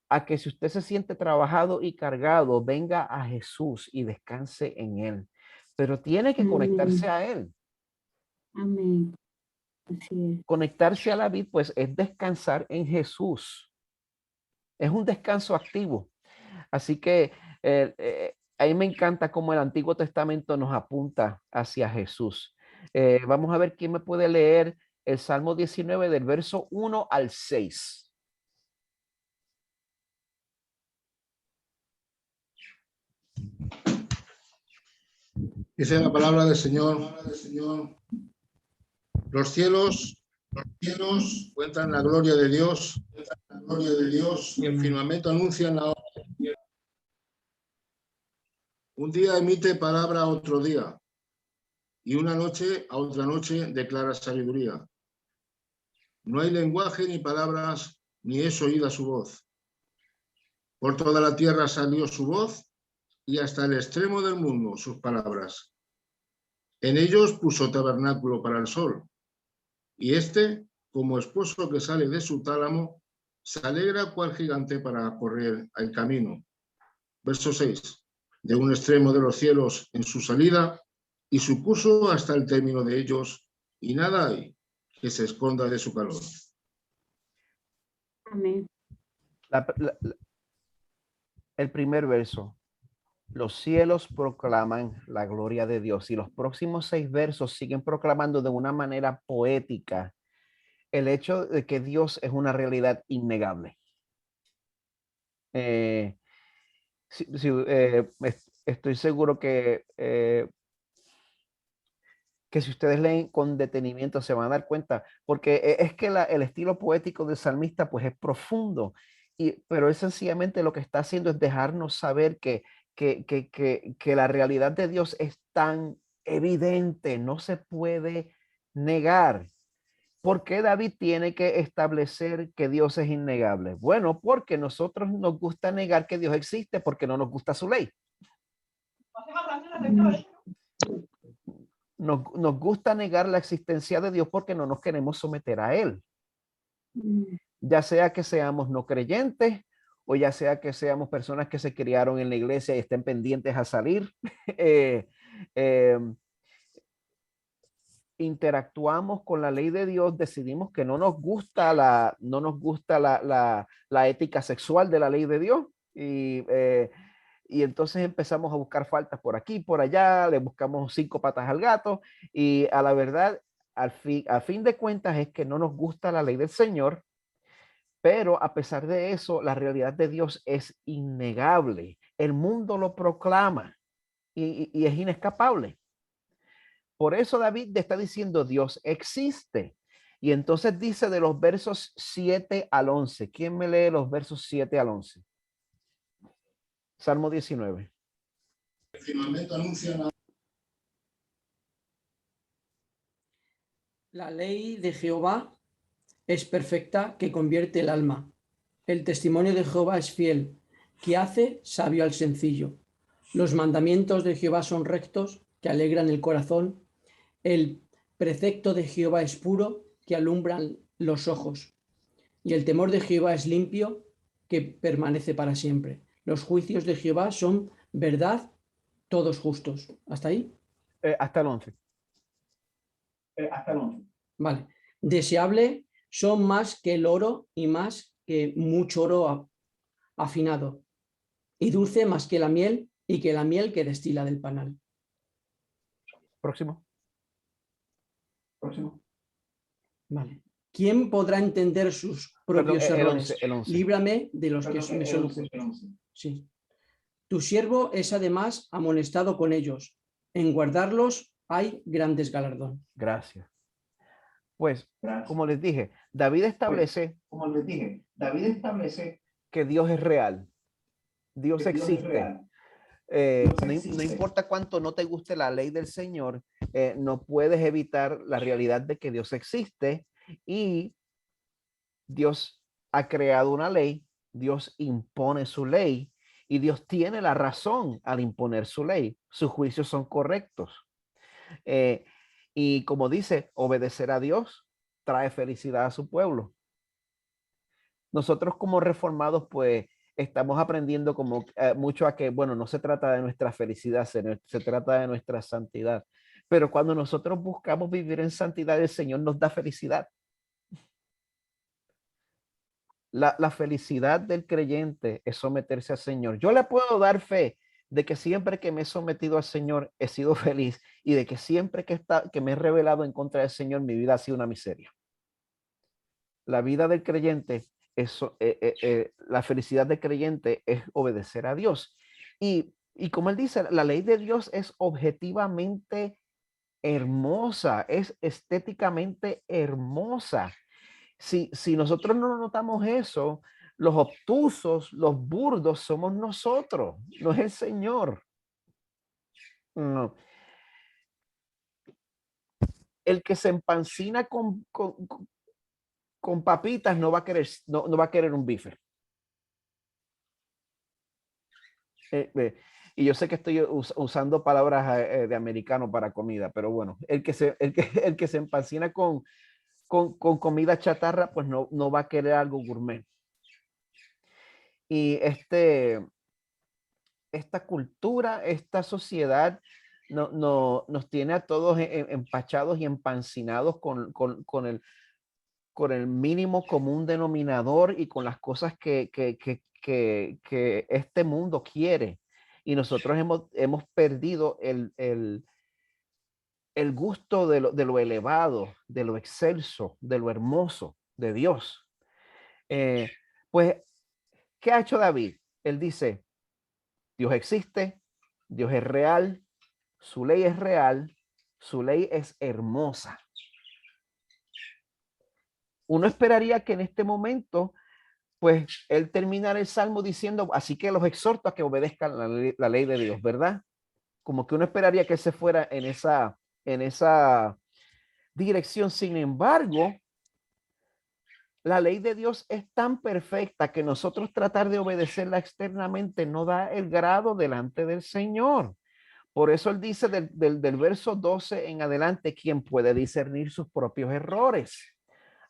a que si usted se siente trabajado y cargado, venga a Jesús y descanse en Él. Pero tiene que conectarse a Él. Amén. Así es. Conectarse a la vid, pues, es descansar en Jesús. Es un descanso activo. Así que a mí me encanta cómo el Antiguo Testamento nos apunta hacia Jesús. Vamos a ver quién me puede leer el Salmo 19 del verso 1 al 6. Dice la palabra del Señor, los cielos cuentan la gloria de Dios, y el firmamento anuncian la obra de Dios. Un día emite palabra a otro día, y una noche a otra noche declara sabiduría. No hay lenguaje ni palabras, ni es oída su voz. Por toda la tierra salió su voz, y hasta el extremo del mundo sus palabras. En ellos puso tabernáculo para el sol, y éste, como esposo que sale de su tálamo, se alegra cual gigante para correr el camino. Verso 6. De un extremo de los cielos en su salida, y su curso hasta el término de ellos, y nada hay que se esconda de su calor. Amén. El primer verso. Los cielos proclaman la gloria de Dios y los próximos 6 versos siguen proclamando de una manera poética el hecho de que Dios es una realidad innegable. Estoy seguro que si ustedes leen con detenimiento se van a dar cuenta, porque es que el estilo poético del salmista pues es profundo, pero es sencillamente lo que está haciendo es dejarnos saber que la realidad de Dios es tan evidente, no se puede negar. ¿Por qué David tiene que establecer que Dios es innegable? Bueno, porque nosotros nos gusta negar que Dios existe porque no nos gusta su ley. Nos gusta negar la existencia de Dios porque no nos queremos someter a Él. Ya sea que seamos no creyentes o ya sea que seamos personas que se criaron en la iglesia y estén pendientes a salir. Interactuamos con la ley de Dios, decidimos que no nos gusta la ética sexual de la ley de Dios y y entonces empezamos a buscar faltas por aquí, por allá, le buscamos 5 patas al gato y a la verdad, a fin de cuentas es que no nos gusta la ley del Señor, pero a pesar de eso, la realidad de Dios es innegable. El mundo lo proclama y es inescapable. Por eso David está diciendo Dios existe. Y entonces dice de los versos 7 al 11. ¿Quién me lee los versos 7 al 11? Salmo 19. Finalmente anuncia La ley de Jehová es perfecta, que convierte el alma. El testimonio de Jehová es fiel, que hace sabio al sencillo. Los mandamientos de Jehová son rectos, que alegran el corazón. El precepto de Jehová es puro, que alumbran los ojos. Y el temor de Jehová es limpio, que permanece para siempre. Los juicios de Jehová son verdad, todos justos. ¿Hasta ahí? Hasta el 11. Hasta el 11. Vale. Deseable son más que el oro y más que mucho oro afinado. Y dulce más que la miel y que la miel que destila del panal. Próximo. Vale. ¿Quién podrá entender sus propios errores? El 11. Líbrame de los que me son ocultos. Sí. Tu siervo es además amonestado con ellos. En guardarlos hay grandes galardón. Gracias. Pues, como les dije, David establece que Dios es real. Dios existe. No importa cuánto no te guste la ley del Señor, no puedes evitar la realidad de que Dios existe y Dios ha creado una ley, Dios impone su ley y Dios tiene la razón al imponer su ley. Sus juicios son correctos. Y como dice, obedecer a Dios trae felicidad a su pueblo. Nosotros como reformados, pues, estamos aprendiendo como mucho a que, bueno, no se trata de nuestra felicidad, se trata de nuestra santidad. Pero cuando nosotros buscamos vivir en santidad, el Señor nos da felicidad. La felicidad del creyente es someterse al Señor. Yo le puedo dar fe de que siempre que me he sometido al Señor he sido feliz y de que siempre que me he rebelado en contra del Señor, mi vida ha sido una miseria. La vida del creyente la felicidad del creyente es obedecer a Dios. Y como él dice, la ley de Dios es objetivamente hermosa, es estéticamente hermosa. Si nosotros no notamos eso, los obtusos, los burdos somos nosotros, no es el Señor. No. El que se empancina con papitas no va a querer un bife. Y yo sé que estoy usando palabras de americano para comida, pero bueno, el que se empancina con comida chatarra, pues no va a querer algo gourmet. Y esta cultura, esta sociedad nos tiene a todos empachados y empancinados con el mínimo común denominador y con las cosas que este mundo quiere. Y nosotros hemos perdido el gusto de lo elevado, de lo excelso, de lo hermoso de Dios. Pues, ¿qué ha hecho David? Él dice, Dios existe, Dios es real, su ley es real, su ley es hermosa. Uno esperaría que en este momento, pues, él terminara el Salmo diciendo, así que los exhorto a que obedezcan la ley de Dios, ¿verdad? Como que uno esperaría que él se fuera en esa dirección. Sin embargo, la ley de Dios es tan perfecta que nosotros tratar de obedecerla externamente no da el grado delante del Señor. Por eso él dice del verso 12 en adelante, ¿quién puede discernir sus propios errores?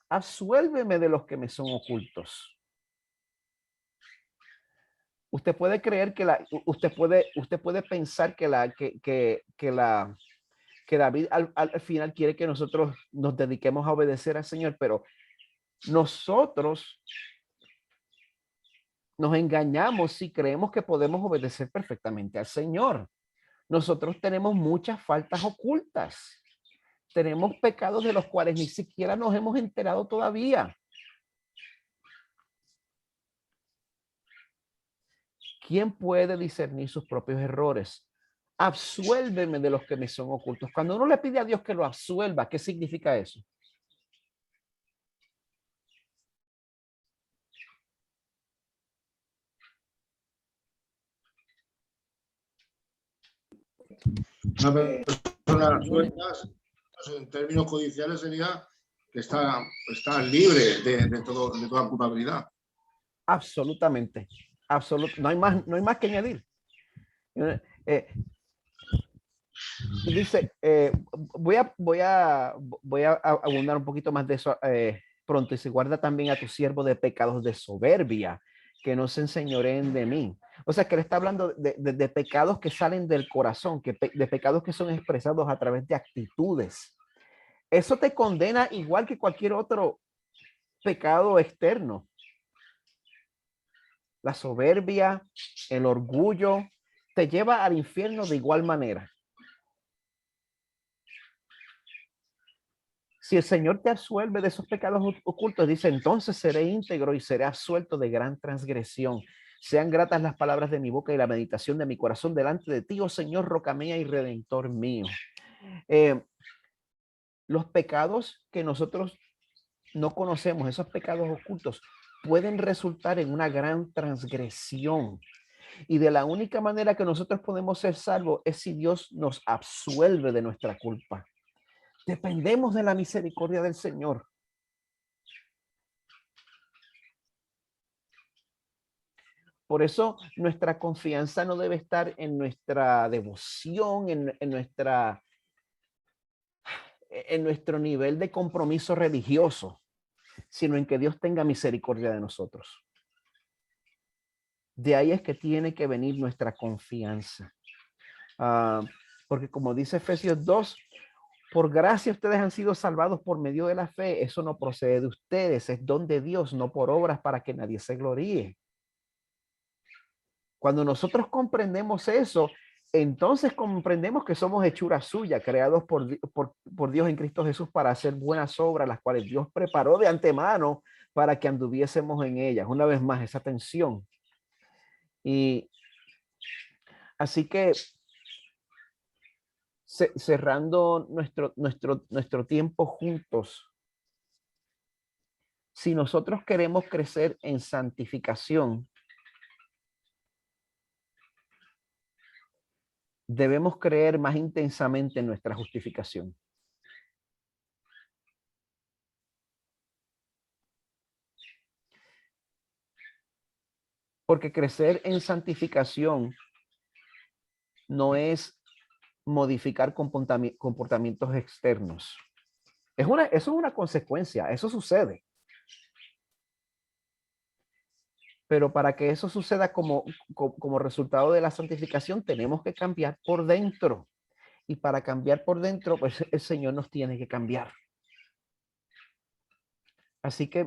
Absuélveme de los que me son ocultos. Usted puede creer que usted puede pensar que David al final quiere que nosotros nos dediquemos a obedecer al Señor, pero nosotros Nos engañamos si creemos que podemos obedecer perfectamente al Señor. Nosotros tenemos muchas faltas ocultas. Tenemos pecados de los cuales ni siquiera nos hemos enterado todavía. ¿Quién puede discernir sus propios errores? Absuélveme de los que me son ocultos. Cuando uno le pide a Dios que lo absuelva, ¿qué significa eso? Una persona suelta, en términos judiciales, sería que está libre de toda culpabilidad. Absolutamente. No hay más que añadir. Dice, voy a abundar un poquito más de eso pronto. Y se guarda también a tu siervo de pecados de soberbia, que no se enseñoreen de mí. O sea, que él está hablando de pecados que salen del corazón, de pecados que son expresados a través de actitudes. Eso te condena igual que cualquier otro pecado externo. La soberbia, el orgullo, te lleva al infierno de igual manera. Si el Señor te absuelve de esos pecados ocultos, dice, entonces seré íntegro y seré absuelto de gran transgresión. Sean gratas las palabras de mi boca y la meditación de mi corazón delante de ti, oh Señor, roca mía y redentor mío. Los pecados que nosotros no conocemos, esos pecados ocultos, pueden resultar en una gran transgresión. Y de la única manera que nosotros podemos ser salvos es si Dios nos absuelve de nuestra culpa. Dependemos de la misericordia del Señor. Por eso nuestra confianza no debe estar en nuestra devoción, en nuestro nivel de compromiso religioso, sino en que Dios tenga misericordia de nosotros. De ahí es que tiene que venir nuestra confianza. Porque como dice Efesios 2, por gracia ustedes han sido salvados por medio de la fe. Eso no procede de ustedes, es don de Dios, no por obras para que nadie se gloríe. Cuando nosotros comprendemos eso, entonces comprendemos que somos hechura suya, creados por Dios en Cristo Jesús para hacer buenas obras, las cuales Dios preparó de antemano para que anduviésemos en ellas. Una vez más, esa tensión. Y así que cerrando nuestro tiempo juntos, si nosotros queremos crecer en santificación, debemos creer más intensamente en nuestra justificación. Porque crecer en santificación no es modificar comportamientos externos. Eso es una consecuencia, eso sucede. Pero para que eso suceda como resultado de la santificación, tenemos que cambiar por dentro. Y para cambiar por dentro, pues el Señor nos tiene que cambiar. Así que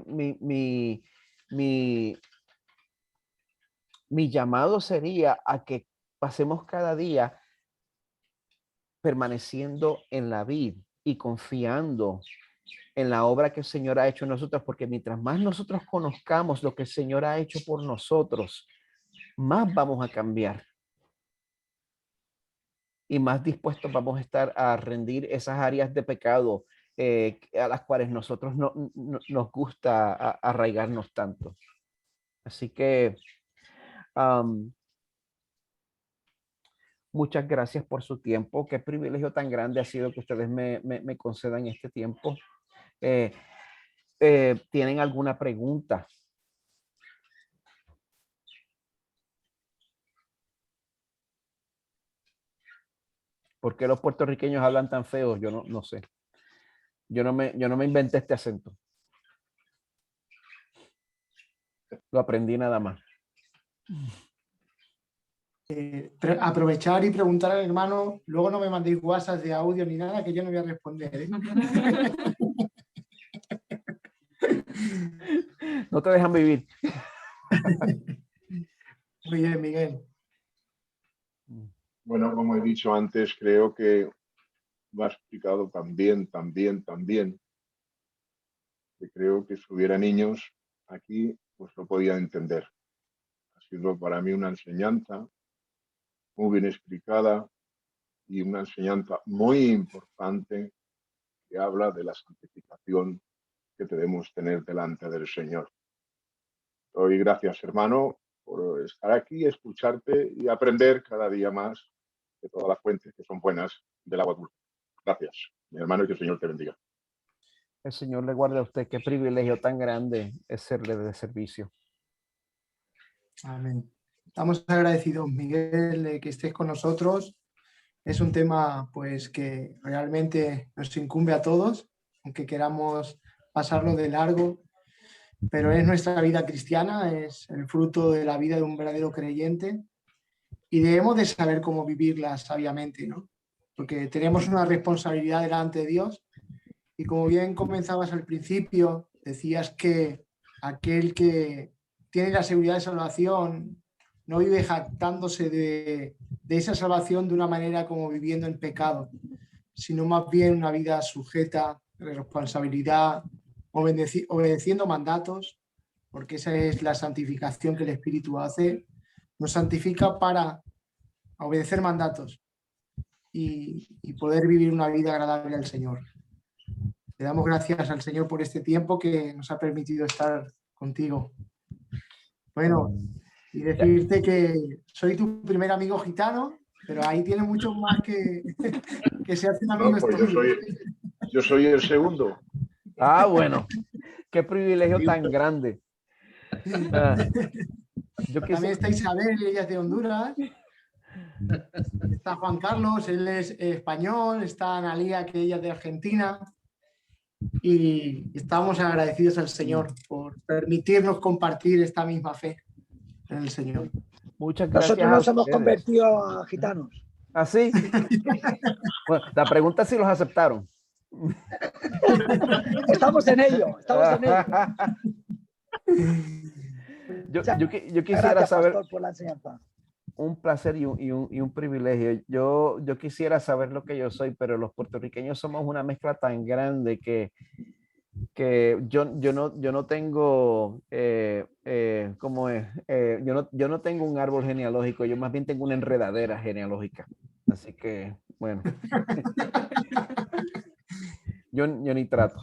mi llamado sería a que pasemos cada día permaneciendo en la vid y confiando en la obra que el Señor ha hecho en nosotros, porque mientras más nosotros conozcamos lo que el Señor ha hecho por nosotros, más vamos a cambiar y más dispuestos vamos a estar a rendir esas áreas de pecado a las cuales nosotros nos gusta arraigarnos tanto. Así que muchas gracias por su tiempo. Qué privilegio tan grande ha sido que ustedes me concedan este tiempo. ¿Tienen alguna pregunta? ¿Por qué los puertorriqueños hablan tan feos? Yo no sé. Yo no me inventé este acento. Lo aprendí nada más. Aprovechar y preguntar al hermano, luego no me mandéis WhatsApp de audio ni nada, que yo no voy a responder, ¿eh? No te dejan vivir. Muy bien, Miguel. Bueno, como he dicho antes, creo que lo ha explicado también, que creo que si hubiera niños aquí, pues lo podía entender. Ha sido para mí una enseñanza muy bien explicada y una enseñanza muy importante que habla de la santificación que debemos tener delante del Señor. Doy gracias, hermano, por estar aquí, escucharte y aprender cada día más de todas las fuentes que son buenas del agua dulce. Gracias, mi hermano, y que el Señor te bendiga. El Señor le guarde a usted. Qué privilegio tan grande es serle de servicio. Amén. Estamos agradecidos, Miguel, de que estés con nosotros. Es un tema pues que realmente nos incumbe a todos, aunque queramos pasarlo de largo, pero es nuestra vida cristiana, es el fruto de la vida de un verdadero creyente y debemos de saber cómo vivirla sabiamente, ¿no? Porque tenemos una responsabilidad delante de Dios y como bien comenzabas al principio, decías que aquel que tiene la seguridad de salvación no vive jactándose de esa salvación de una manera como viviendo en pecado, sino más bien una vida sujeta, de responsabilidad, obedeciendo mandatos, porque esa es la santificación que el Espíritu hace. Nos santifica para obedecer mandatos y poder vivir una vida agradable al Señor. Le damos gracias al Señor por este tiempo que nos ha permitido estar contigo. Bueno, y decirte que soy tu primer amigo gitano, pero ahí tiene muchos más que se hacen amigos. No, pues yo soy el segundo. Ah, bueno. Qué privilegio tan grande. También está Isabel, ella es de Honduras. Está Juan Carlos, él es español. Está Analía, que ella es de Argentina. Y estamos agradecidos al Señor por permitirnos compartir esta misma fe en el Señor. Muchas gracias. Nosotros nos hemos convertido a gitanos. ¿Ah, sí? Bueno, la pregunta es si los aceptaron. Estamos en ello, Yo quisiera gracias, saber, pastor, por la enseñanza. Un placer y un privilegio. Yo quisiera saber lo que yo soy, pero los puertorriqueños somos una mezcla tan grande que yo no tengo, ¿cómo es? Yo no tengo un árbol genealógico, yo más bien tengo una enredadera genealógica. Así que, bueno. yo ni trato.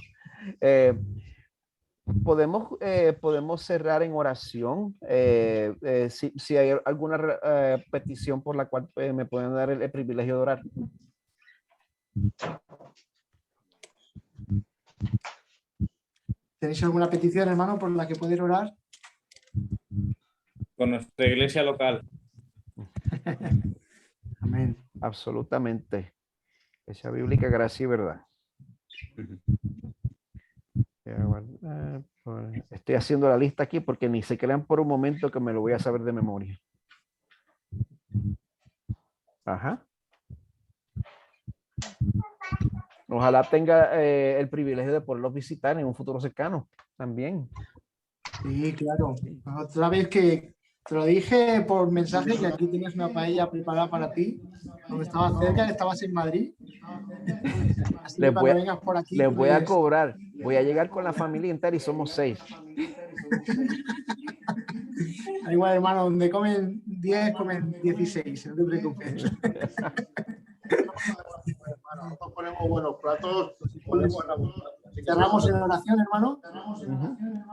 Podemos cerrar en oración. Si hay alguna petición por la cual me pueden dar el privilegio de orar. ¿Tenéis alguna petición, hermano, por la que poder orar? Con nuestra iglesia local. Amén. Absolutamente. Esa bíblica, gracia y verdad. Estoy haciendo la lista aquí porque ni se crean por un momento que me lo voy a saber de memoria. Ajá. Ojalá tenga el privilegio de poderlos visitar en un futuro cercano también. Sí, claro. Otra vez que te lo dije por mensaje que aquí tienes una paella preparada para ti, donde estabas cerca, que estabas en Madrid. Así que cuando vengas por aquí, les voy a cobrar. Voy a llegar con la familia entera y somos 6. Igual, hermano, donde comen 10, comen 16, no te preocupes. Nosotros ponemos buenos platos. Cerramos en oración, hermano.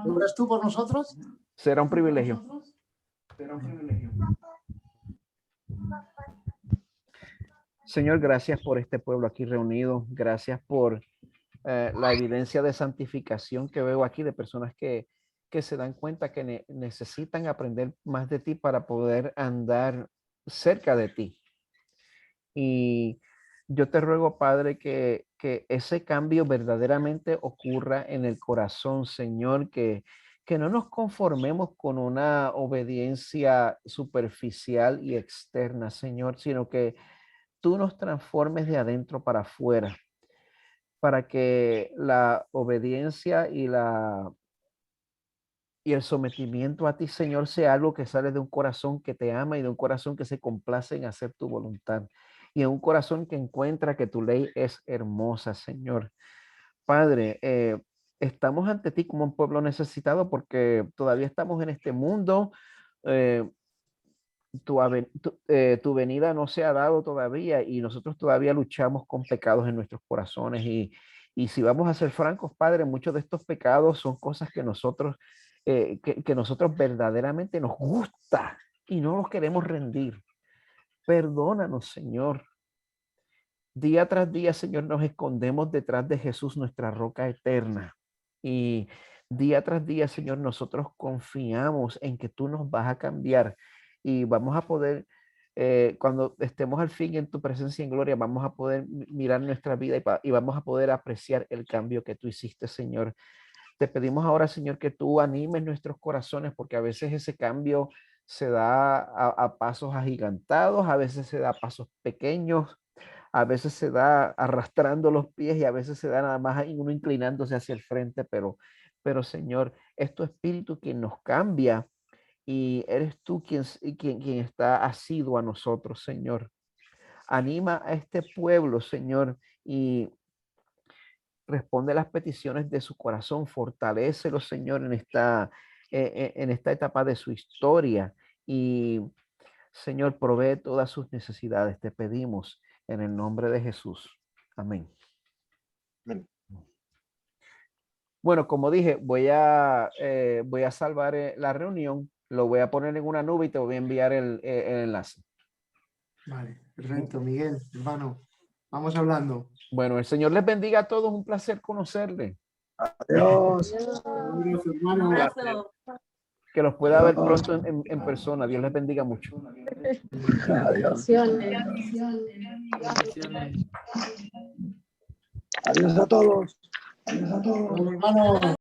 ¿Lo oras tú por nosotros? Será un privilegio. Señor, gracias por este pueblo aquí reunido. Gracias por la evidencia de santificación que veo aquí de personas que se dan cuenta que necesitan aprender más de ti para poder andar cerca de ti. Y yo te ruego, Padre, que ese cambio verdaderamente ocurra en el corazón, Señor, que no nos conformemos con una obediencia superficial y externa, Señor, sino que tú nos transformes de adentro para afuera, para que la obediencia y y el sometimiento a ti, Señor, sea algo que sale de un corazón que te ama y de un corazón que se complace en hacer tu voluntad. Y en un corazón que encuentra que tu ley es hermosa, Señor. Padre, estamos ante ti como un pueblo necesitado porque todavía estamos en este mundo. Tu venida no se ha dado todavía y nosotros todavía luchamos con pecados en nuestros corazones. Y si vamos a ser francos, Padre, muchos de estos pecados son cosas que nosotros verdaderamente nos gusta y no los queremos rendir. Perdónanos, Señor. Día tras día, Señor, nos escondemos detrás de Jesús, nuestra roca eterna. Y día tras día, Señor, nosotros confiamos en que tú nos vas a cambiar y vamos a poder, cuando estemos al fin en tu presencia en gloria, vamos a poder mirar nuestra vida y vamos a poder apreciar el cambio que tú hiciste, Señor. Te pedimos ahora, Señor, que tú animes nuestros corazones, porque a veces ese cambio se da a pasos agigantados, a veces se da a pasos pequeños, a veces se da arrastrando los pies y a veces se da nada más uno inclinándose hacia el frente, pero Señor, es tu espíritu quien nos cambia y eres tú quien está asiduo a nosotros, Señor. Anima a este pueblo, Señor, y responde las peticiones de su corazón, fortalécelo, Señor, en esta etapa de su historia y, Señor, provee todas sus necesidades, te pedimos en el nombre de Jesús. Amén. Amén. Bueno, como dije, voy a salvar la reunión, lo voy a poner en una nube y te voy a enviar el enlace. Vale, perfecto, Miguel, hermano. Vamos hablando. Bueno, el Señor les bendiga a todos, un placer conocerle. Adiós. Adiós, hermano. Que los pueda ver pronto en persona. Dios les bendiga mucho. Adiós. Adiós a todos. Adiós a todos. Hermano.